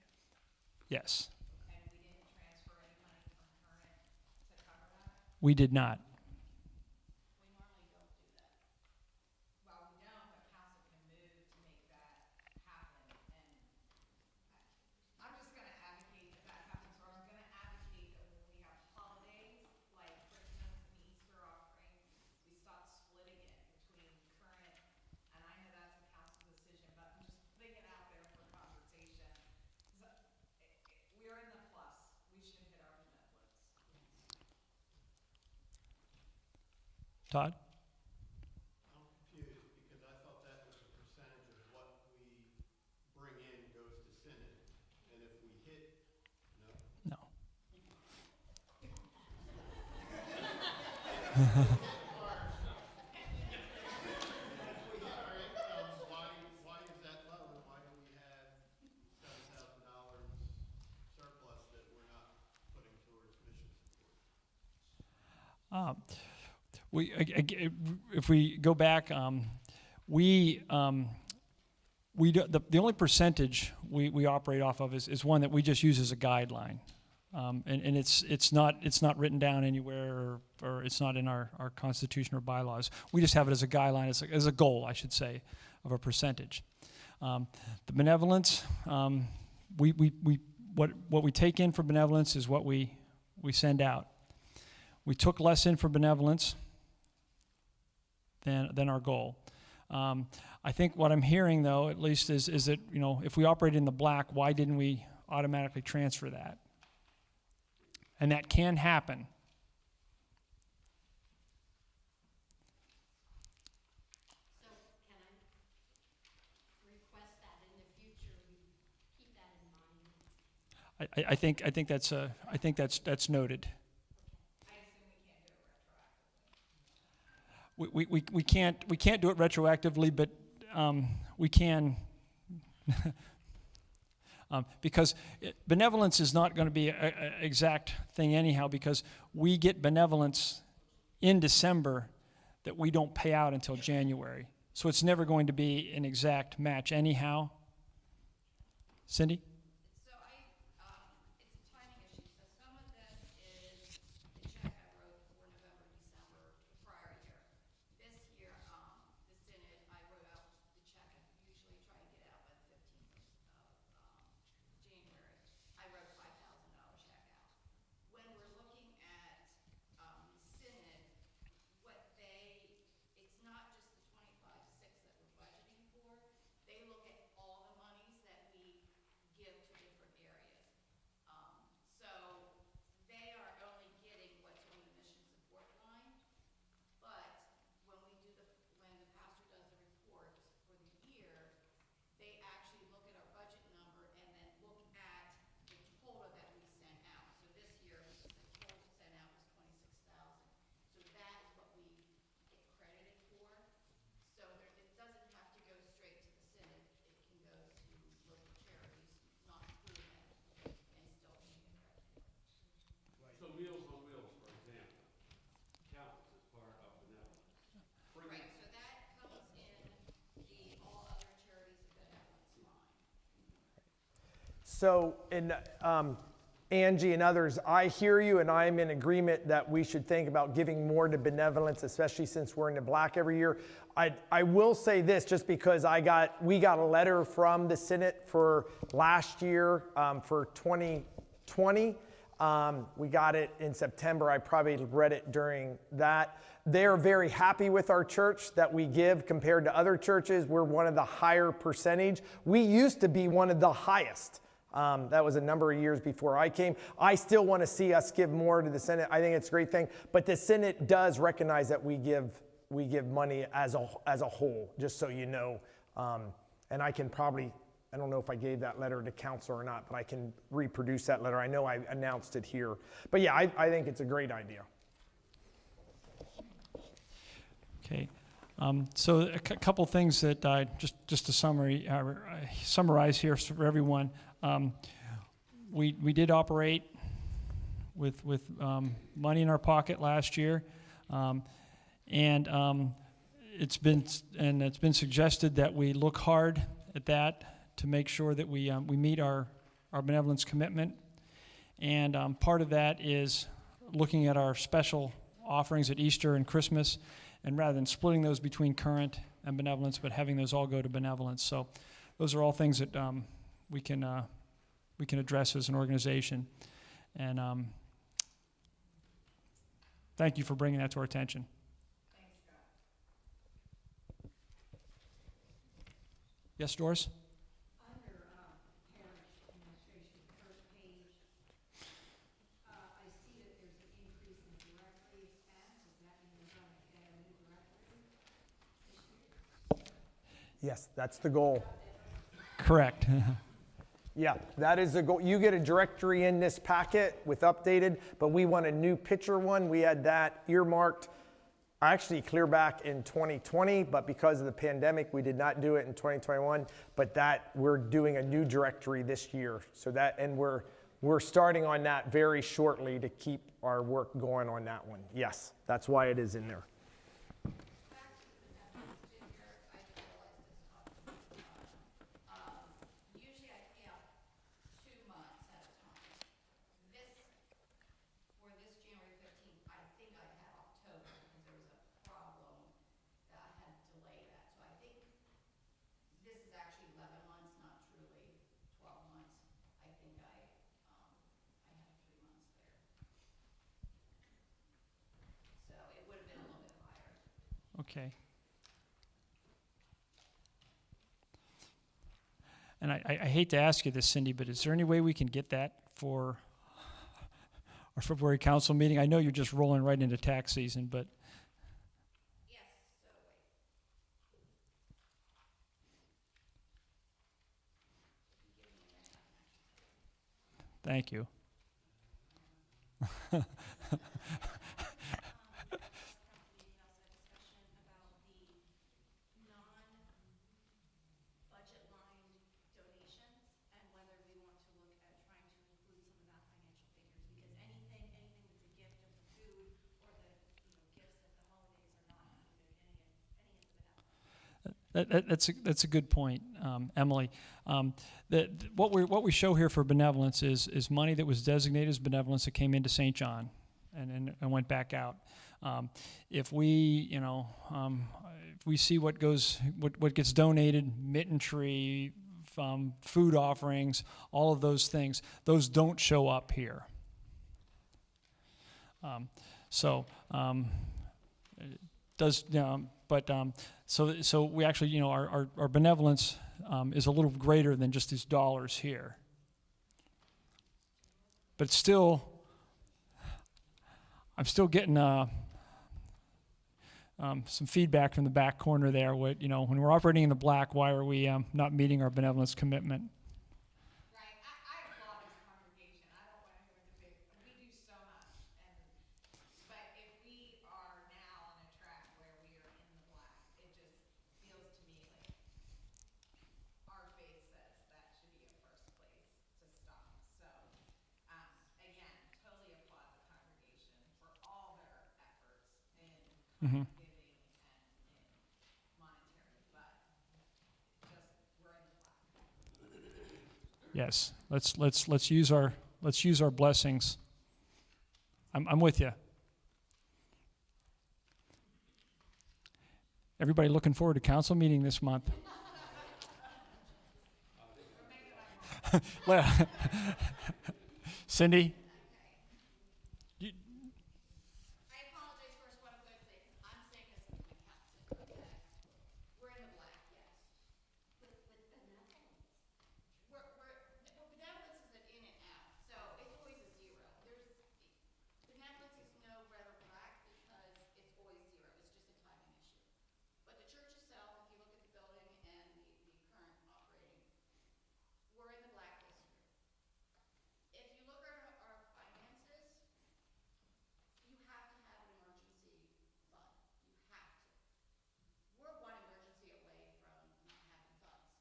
A: Yes,
E: and we didn't transfer any money from current to cover that?
A: we did not.
E: We normally don't do that. Well, we don't, but council can move to make that happen, and I'm just gonna advocate that that happens, or I'm gonna advocate that when we have holidays, like Christmas and Easter offering, we stop splitting it between current, and I know that's a council decision, but I'm just putting it out there for conversation. We're in the plus, we should hit our benevolence.
A: Todd?
H: I'm confused because I thought that was a percentage of what we bring in goes to Synod. And if we hit, no?
A: No.
H: If we hit our income, why is that low? And why do we have $7,000 surplus that we're not putting towards mission support?
A: If we go back, we do, the only percentage we operate off of is one that we just use as a guideline, and it's not written down anywhere, or it's not in our constitution or bylaws. We just have it as a guideline, as a goal, I should say, of a percentage. The benevolence, what we take in for benevolence is what we send out. We took less in for benevolence than our goal. I think what I'm hearing, though, at least, is that, if we operate in the black, why didn't we automatically transfer that? And that can happen.
I: So can I request that in the future we keep that in mind?
A: I think that's noted.
E: I assume we can't do it retroactively.
A: We can't do it retroactively, but we can because benevolence is not going to be an exact thing anyhow, because we get benevolence in December that we don't pay out until January. So it's never going to be an exact match anyhow. Cindy?
E: So it's a timing issue. So some of this is the check I wrote for November, December prior year. This year, the Synod, I wrote out the check. I usually try and get out by the 15th of January. I wrote a $5,000 check out. When we're looking at Synod, it's not just the 25.6 that we're budgeting for. They look at all the monies that we give to different areas. So they are only getting what's on the mission support line. But when the pastor does the report for the year, they actually look at our budget number and then look at the total that we sent out. So this year, the total sent out was 26,000. So that is what we get credited for. So it doesn't have to go straight to the Synod. It can go to local charities, not through them, and still we get credited.
J: So Meals on Wheels, for example, counts as part of benevolence.
E: Right, so that comes in the all other charities of benevolence line.
C: So, Angie and others, I hear you, and I'm in agreement that we should think about giving more to benevolence, especially since we're in the black every year. I will say this, just because we got a letter from the Synod for last year, for 2020. We got it in September. I probably read it during that. They're very happy with our church that we give compared to other churches. We're one of the higher percentage. We used to be one of the highest. That was a number of years before I came. I still want to see us give more to the Synod. I think it's a great thing. But the Synod does recognize that we give money as a whole, just so you know. And I can probably, I don't know if I gave that letter to council or not, but I can reproduce that letter. I know I announced it here. But yeah, I think it's a great idea.
A: Okay. So a couple things that just to summarize here for everyone. We did operate with money in our pocket last year, and it's been suggested that we look hard at that to make sure that we meet our benevolence commitment, and part of that is looking at our special offerings at Easter and Christmas, and rather than splitting those between current and benevolence, but having those all go to benevolence. So those are all things that we can address as an organization, and thank you for bringing that to our attention.
E: Thanks, Scott.
A: Yes, Doris?
I: Under parish administration, first page, I see that there's an increase in directory expense. Does that mean we're going to get a new directory this year?
C: Yes, that's the goal.
A: Correct.
C: Yeah, that is the goal. You get a directory in this packet with updated, but we want a new picture one. We had that earmarked actually clear back in 2020, but because of the pandemic, we did not do it in 2021. But that we're doing a new directory this year. So that, and we're starting on that very shortly to keep our work going on that one. Yes, that's why it is in there.
E: Usually I pay out 2 months at a time. For this January 15th, I think I had October because there was a problem that I had to delay that. So I think this is actually 11 months, not truly 12 months. I think I have 3 months there. So it would have been a little bit higher.
A: Okay. And I hate to ask you this, Cindy, but is there any way we can get that for our February council meeting? I know you're just rolling right into tax season, but
E: Yes, so wait.
A: thank you.
G: Budget line donations and whether we want to look at trying to include some of that financial figures, because anything that's a gift of the food or the gifts at the holidays are not included any of the benevolence.
A: That's a good point, Emily. What we show here for benevolence is money that was designated as benevolence that came into St. John and went back out. If we see what gets donated, mitten tree, food offerings, all of those things, those don't show up here. So we actually, our benevolence is a little greater than just these dollars here. But still, I'm still getting some feedback from the back corner there. When we're operating in the black, why are we not meeting our benevolence commitment?
E: Right, I applaud this congregation. I don't want to hear the big, we do so much. But if we are now on a track where we are in the black, it just feels to me like our faith says that should be a first place to stop. So, again, totally applaud the congregation for all their efforts in
A: Mm-hmm.
E: giving and in monetary, but just we're in the black.
A: Yes, let's use our blessings. I'm with you. Everybody looking forward to council meeting this month. Well, Cindy, You,
E: I apologize first, what I'm going to say, 'cause I'm saying this as an accountant, okay? We're in the black, yes.
I: With benevolence.
E: Well, benevolence is an in and out, so it's always a zero. Benevolence is no red or black because it's always zero, it's just a timing issue. But the church itself, if you look at the building and the current operating, we're in the black this year. If you look at our finances, you have to have an emergency fund. You have to. We're one emergency away from not having funds.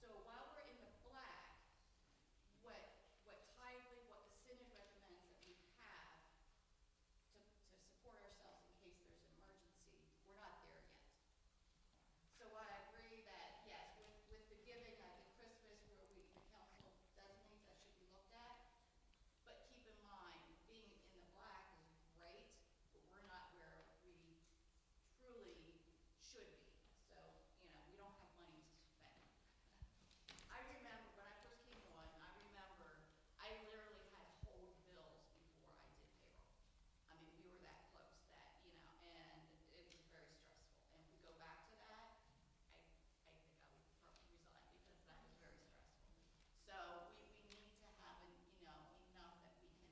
E: So while we're in the black, what tidely, what the Synod recommends that we have to support ourselves in case there's an emergency, we're not there yet. So I agree that, yes, with the giving, I think Christmas, where the council designates, that should be looked at. But keep in mind, being in the black is great, but we're not where we truly should be. So, we don't have money to spend. I remember when I first came on, I literally had to hold bills before I did payroll. I mean, we were that close that, and it was very stressful. And if we go back to that, I think I would probably resign because that was very stressful. So we need to have, enough that we can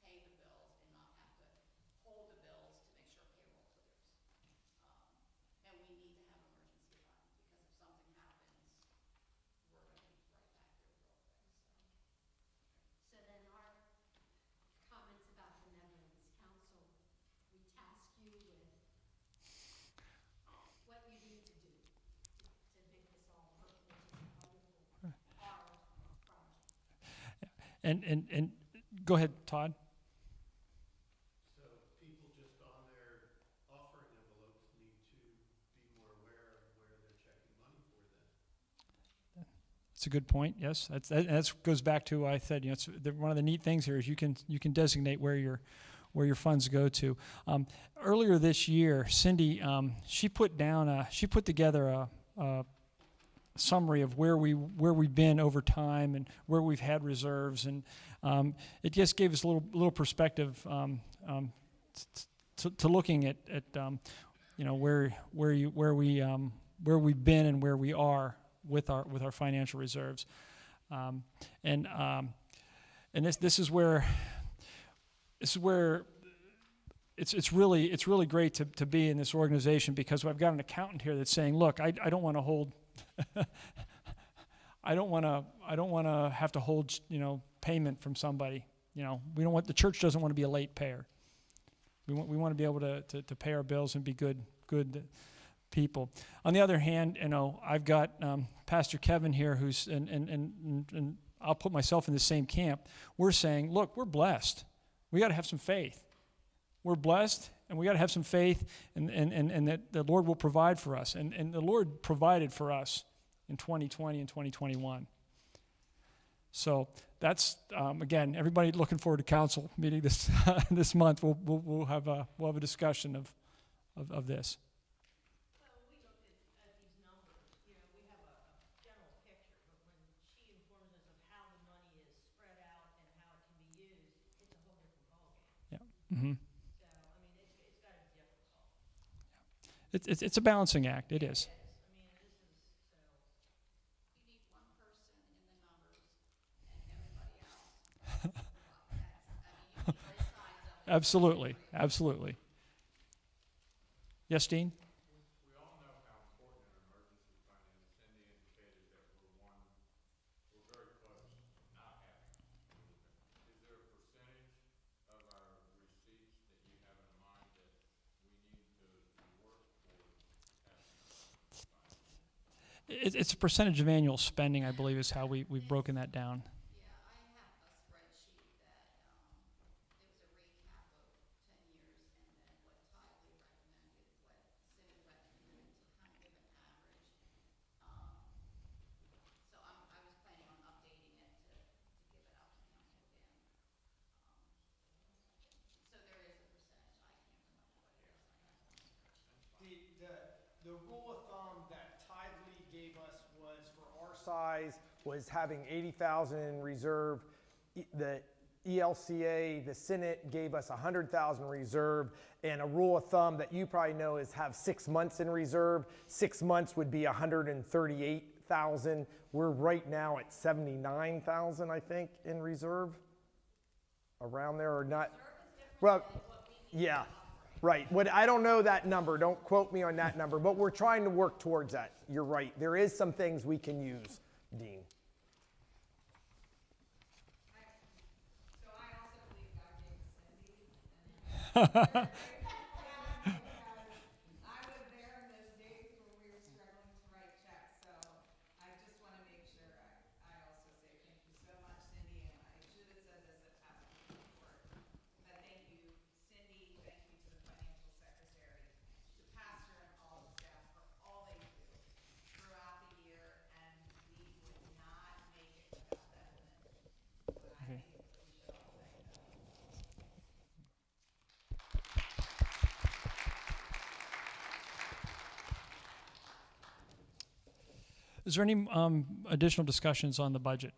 E: pay the bills and not have to hold the bills to make sure payroll clears. And we need to have emergency fund because if something happens, we're going to be right back there real quick.
I: So then our comments about benevolence, council, we task you with what you need to do to make this all work, which is a wonderful, our project.
A: and go ahead, Todd.
H: So people just on their offering envelopes need to be more aware of where they're checking money for then.
A: That's a good point. Yes, that goes back to what I said. One of the neat things here is you can designate where your funds go to. Earlier this year, Cindy she put together a summary of where we've been over time and where we've had reserves, and it just gave us a little perspective to looking at where we've been and where we are with our financial reserves, and this is where it's really great to be in this organization, because I've got an accountant here that's saying, look, I don't want to hold I don't want to have to hold payment from somebody. The church doesn't want to be a late payer. We want to be able to pay our bills and be good people. On the other hand, I've got Pastor Kevin here, who's and I'll put myself in the same camp. We're saying, look, we're blessed. We got to have some faith. We're blessed, and we got to have some faith, and that the Lord will provide for us. And the Lord provided for us in 2020 and 2021. So that's again, everybody looking forward to council meeting this this month. We'll have a discussion of this.
D: Well, we looked at these numbers, we have a general picture, but when she informs us of how the money is spread out and how it can be used, it's a whole different ballgame.
A: Yeah. Mm-hmm.
D: So, I mean, it's got to be difficult.
A: It's a balancing act. It is.
D: I mean, this is, so.
E: You need one person in the numbers and everybody else. You need both sides of it.
A: Absolutely. Yes, Dean?
J: We all know how important an emergency fund is. Cindy indicated that we're very close to not having it. Is there a percentage of our receipts that you have in mind that we need to work towards having an emergency fund?
A: It's a percentage of annual spending, I believe, is how we've broken that down.
E: Yeah, I have a spreadsheet that, it was a recap of 10 years and then what Tylee recommended, what Synod recommended to kind of give an average. So I was planning on updating it to give it out to council again. So there is a percentage, I can't remember what it is, I have it on the spreadsheet.
C: The rule of thumb that Tidely gave us was for our size was having 80,000 in reserve. The ELCA, the Senate gave us 100,000 reserve, and a rule of thumb that you probably know is have 6 months in reserve. 6 months would be 138,000. We're right now at 79,000, I think, in reserve, around there or not. Well, yeah, right. What I don't know that number. Don't quote me on that number, but we're trying to work towards that. You're right. There is some things we can use, Dean.
E: So I also believe God gave Cindy. I was there in those days when we were struggling to write checks, so I just want to make sure I also say thank you so much, Cindy, and I should have said this at Audit Report. But thank you, Cindy, thank you to the financial secretary, the pastor and all the staff for all they do throughout the year, and we would not make it without them. But I think we should all thank them.
A: Is there any additional discussions on the budget?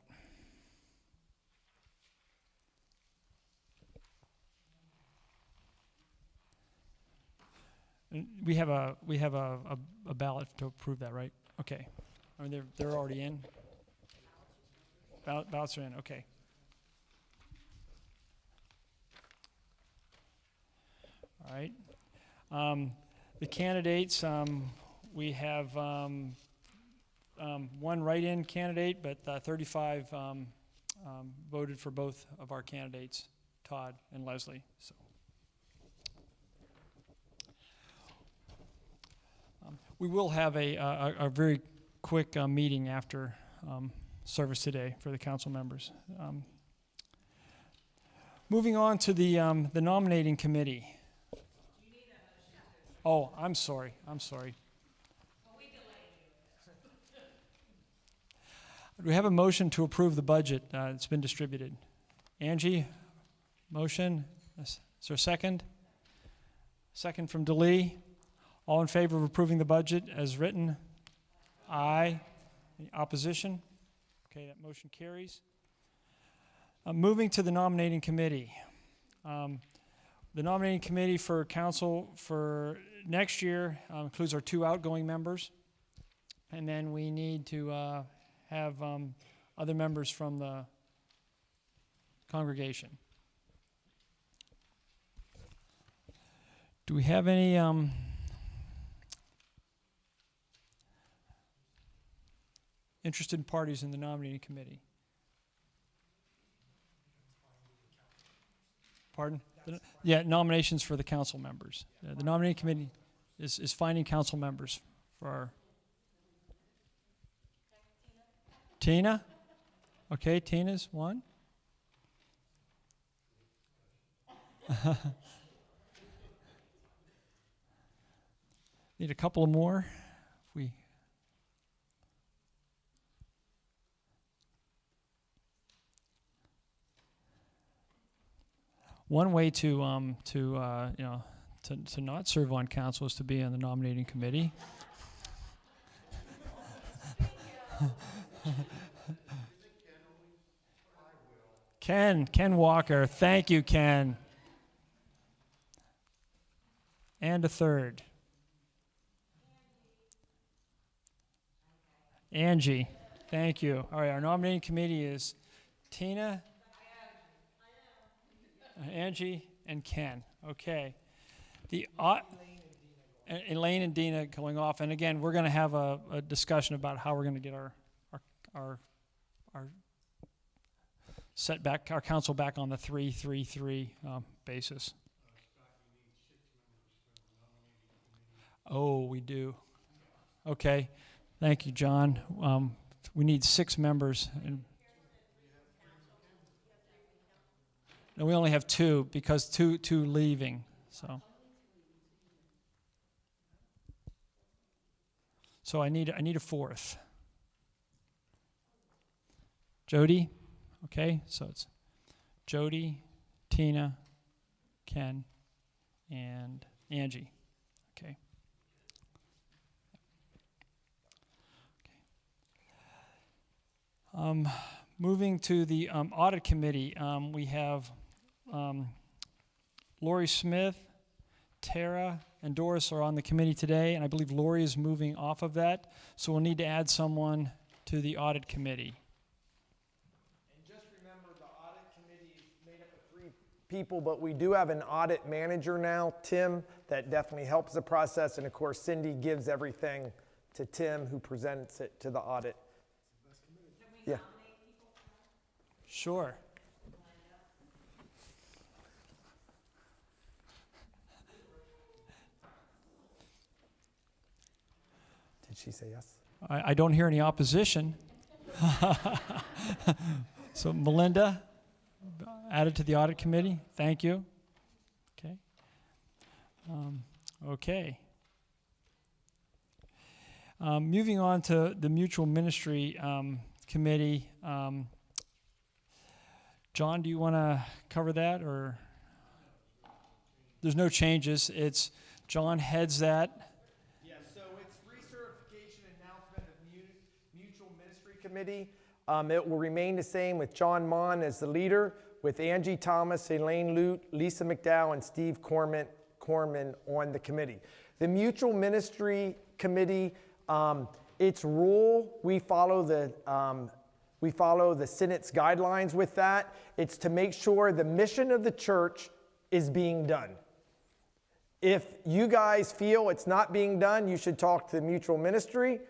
A: And we have a ballot to approve that, right? Okay. I mean, they're already in? Ballots are in, okay. All right. The candidates, we have one write-in candidate, but 35 voted for both of our candidates, Todd and Leslie. So, we will have a very quick meeting after service today for the council members. Moving on to the nominating committee. Oh, I'm sorry. We have a motion to approve the budget. It's been distributed. Angie, motion. Is there a second? Second from DeLee. All in favor of approving the budget as written? Aye. Any opposition? Okay, that motion carries. Moving to the nominating committee. The nominating committee for council for next year includes our 2 outgoing members. And then we need to have other members from the congregation. Do we have any interested parties in the nominating committee? Pardon? Yeah, nominations for the council members. The nominating committee is finding council members for our... Tina? Okay, Tina's one. Need a couple more. One way to not serve on council is to be on the nominating committee. Ken Walker. Thank you, Ken. And a third. Angie. Thank you. All right, our nominating committee is Tina, Angie, and Ken. Okay. Elaine and Dina going off. And again, we're going to have a discussion about how we're going to get our setback, our council back on the 3-3-3 basis. Oh, we do. Okay. Thank you, John. We need 6 members. No, we only have 2 because two leaving. So I need a 4th. Jody. Okay, so it's Jody, Tina, Ken, and Angie. Okay. Moving to the Audit Committee, we have Lori Smith, Tara, and Doris are on the committee today, and I believe Lori is moving off of that, so we'll need to add someone to the Audit Committee.
C: And just remember, the audit committee is made up of 3 people, but we do have an audit manager now, Tim, that definitely helps the process. And of course, Cindy gives everything to Tim, who presents it to the audit. Yeah.
A: Sure.
C: Did she say yes?
A: I don't hear any opposition. So Melinda, added to the Audit Committee. Thank you. Okay. Okay. Moving on to the Mutual Ministry Committee. John, do you want to cover that, or? There's no changes. It's John heads that.
C: Yeah, so it's recertification announcement of Mutual Ministry Committee. It will remain the same with John Mon as the leader, with Angie Thomas, Elaine Lute, Lisa McDowell, and Steve Corman on the committee. The Mutual Ministry Committee, its rule, we follow the Synods guidelines with that. It's to make sure the mission of the church is being done. If you guys feel it's not being done, you should talk to the Mutual Ministry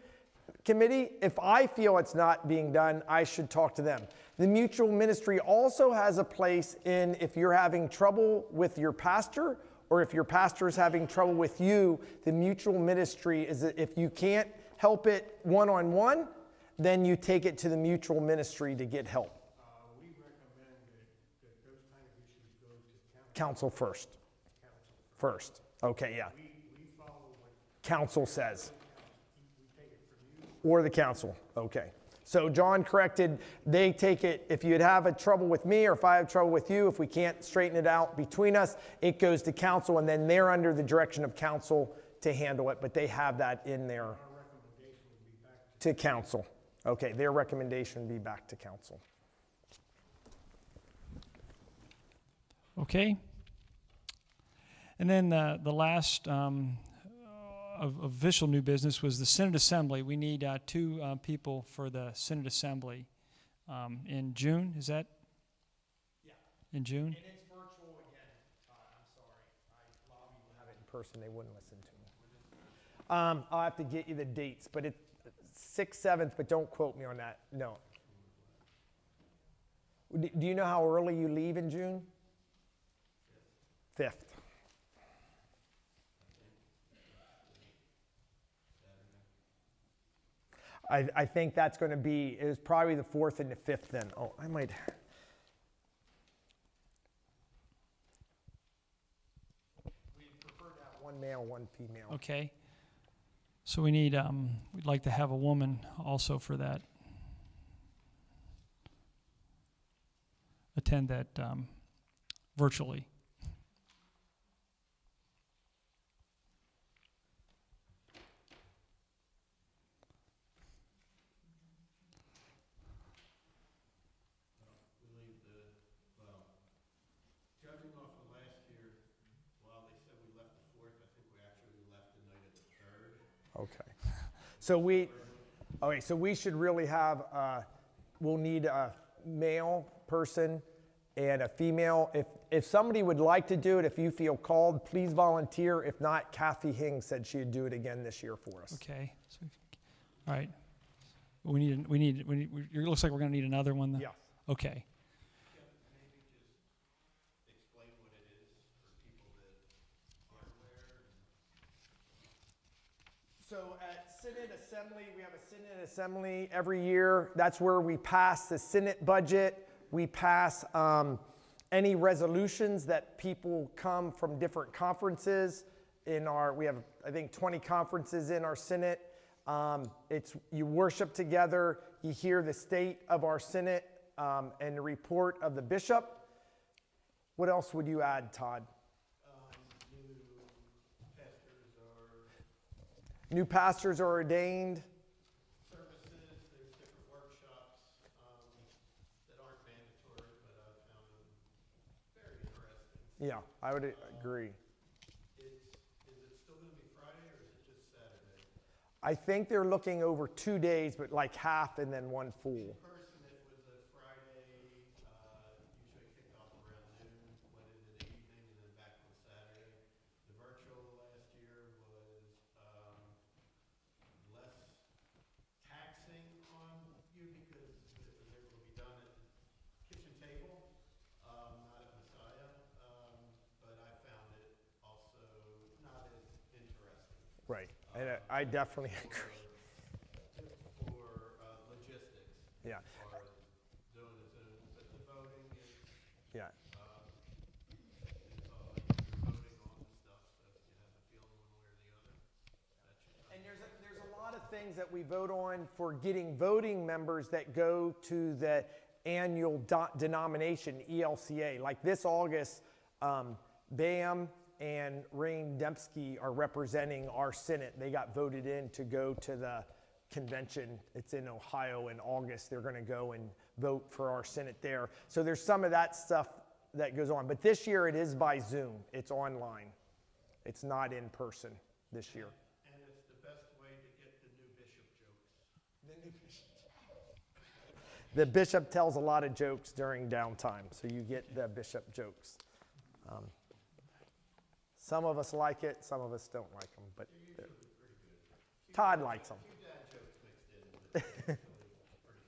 C: Committee. If I feel it's not being done, I should talk to them. The Mutual Ministry also has a place in if you're having trouble with your pastor, or if your pastor is having trouble with you, the Mutual Ministry is that if you can't help it one-on-one, then you take it to the Mutual Ministry to get help.
H: We recommend that those kind of issues go to
C: Council first. First. Okay, yeah.
H: We follow what
C: Council says.
H: we take it from you.
C: Or the council. Okay. So John corrected, they take it, if you'd have a trouble with me or if I have trouble with you, if we can't straighten it out between us, it goes to council, and then they're under the direction of council to handle it, but they have that in there
H: Our recommendation would be back to
C: to council. Okay, their recommendation would be back to council.
A: Okay. And then the last of official new business was the Synod Assembly. We need 2 people for the Synod Assembly in June. Is that?
C: Yeah.
A: In June?
C: And it's virtual again. I'm sorry. I lobbied to have it in person. They wouldn't listen to me. I'll have to get you the dates, but it's 6th, 7th, but don't quote me on that. No. Do you know how early you leave in June? 5th. I think that's going to be, it was probably the 4th and the 5th then. Oh, I might. We prefer to have one male, one female.
A: Okay. So we need, we'd like to have a woman also for that. Attend that virtually.
H: Judging off of last year, while they said we left the 4th, I think we actually left the night of the 3rd.
C: Okay. So we should really have, we'll need a male person and a female. If somebody would like to do it, if you feel called, please volunteer. If not, Kathy Hing said she'd do it again this year for us.
A: Okay. So, all right. It looks like we're going to need another one.
C: Yes.
A: Okay.
H: Maybe just explain what it is for people that aren't aware.
C: So at Synod Assembly, we have a Synod Assembly every year. That's where we pass the Synod budget. We pass any resolutions that people come from different conferences. We have, I think, 20 conferences in our Synod. You worship together. You hear the state of our Synod and the report of the bishop. What else would you add, Todd? New pastors are ordained.
H: Services, there's different workshops.
C: Yeah, I would agree.
H: Is it still gonna be Friday or is it just Saturday?
C: I think they're looking over 2 days, but like half and then one full.
H: In person, it was a Friday, usually kicked off around noon, went into the evening, and then back on Saturday. The virtual last year was less taxing on you because it was able to be done at the kitchen table, not at Messiah. But I found it also not as interesting.
C: Right, and I definitely agree.
H: For logistics.
C: Yeah.
H: As far as doing the Zoom, but the voting is,
C: Yeah,
H: you're voting on the stuff, so if you have a feeling one way or the other, that should.
C: and there's a lot of things that we vote on for getting voting members that go to the annual denomination, ELCA. Like this August, Bam and Rain Dembski are representing our Senate. They got voted in to go to the convention. It's in Ohio in August. They're going to go and vote for our Senate there. So there's some of that stuff that goes on. But this year it is by Zoom. It's online. It's not in person this year.
H: And it's the best way to get the new bishop jokes.
C: The bishop tells a lot of jokes during downtime, so you get the bishop jokes. Some of us like it, some of us don't like them, but Todd likes them.
H: Few dad jokes mixed in, but it's pretty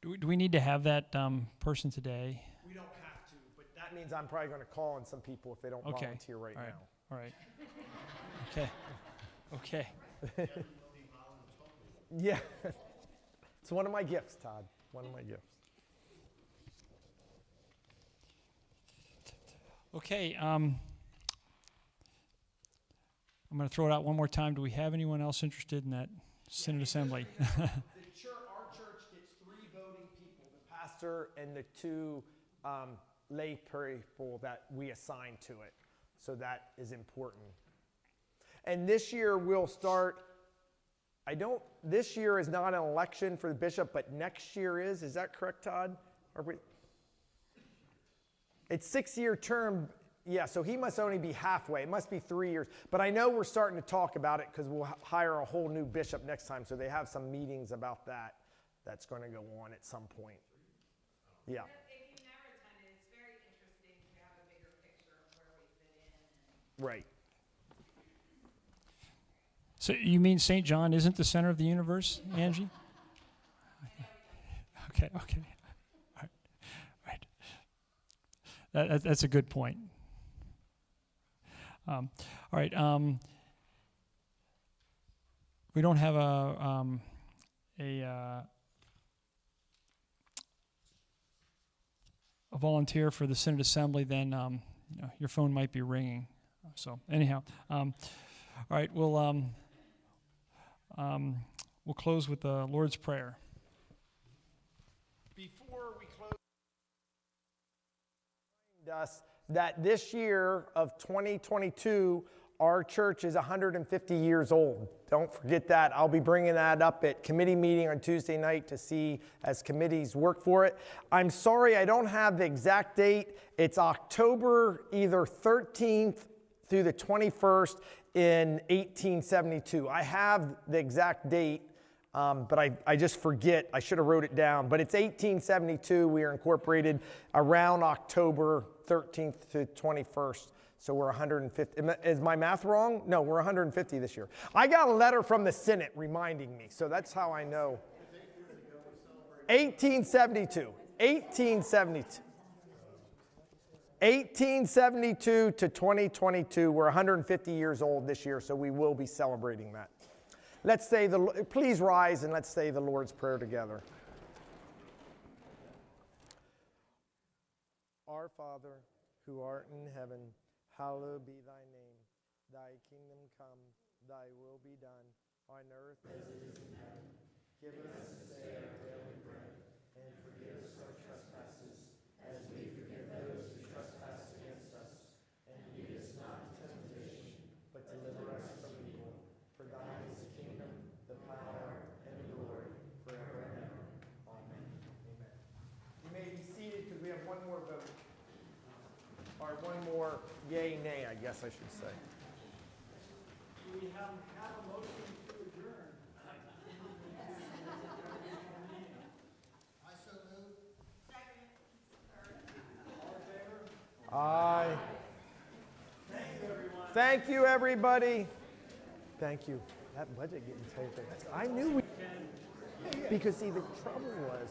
H: fun.
A: Do we need to have that person today?
C: We don't have to, but that means I'm probably going to call on some people if they don't
A: Okay.
C: volunteer right
A: All right.
C: now.
A: All right. Okay. Okay.
C: Yeah. It's one of my gifts, Todd. One of my gifts.
A: Okay. I'm going to throw it out one more time. Do we have anyone else interested in that Synod Assembly?
C: Our church gets 3 voting people, the pastor and the 2 lay people that we assign to it. So that is important. And this year we'll start, this year is not an election for the bishop, but next year is. Is that correct, Todd? It's 6-year term. Yeah, so he must only be halfway. It must be 3 years. But I know we're starting to talk about it because we'll hire a whole new bishop next time. So they have some meetings about that. That's going to go on at some point. Yeah.
E: If you've never attended, it's very interesting to have a bigger picture of where we fit in.
C: Right.
A: So you mean St. John isn't the center of the universe, Angie? Okay. All right. That's a good point. All right. We don't have a volunteer for the Synod Assembly, then your phone might be ringing. So anyhow, all right. We'll close with the Lord's Prayer.
C: Before we close, us that this year of 2022, our church is 150 years old. Don't forget that. I'll be bringing that up at committee meeting on Tuesday night to see as committees work for it. I'm sorry I don't have the exact date. It's October either 13th through the 21st in 1872. I have the exact date, but I just forget. I should have wrote it down. But it's 1872. We are incorporated around October 13th to 21st. So we're 150. Is my math wrong? No, we're 150 this year. I got a letter from the Senate reminding me. So that's how I know. 1872. 1872. 1872 to 2022. We're 150 years old this year, so we will be celebrating that. Let's say please rise and let's say the Lord's Prayer together. Our Father, who art in heaven, hallowed be thy name. Thy kingdom come, thy will be done, on earth as it is in heaven. Give us this day our daily bread, and forgive us our trespasses, as we forgive those who trespass against us. And lead us not into temptation, but deliver us from evil. For thine is the kingdom, the power, and the glory, forever and ever. Amen. Amen. You may be seated because we have one more or yay, nay, I guess I should say.
A: We have a motion to adjourn.
F: I so move.
C: Aye. Thank you, everybody. Thank you. That budget getting tight. I knew we, because see, the trouble was,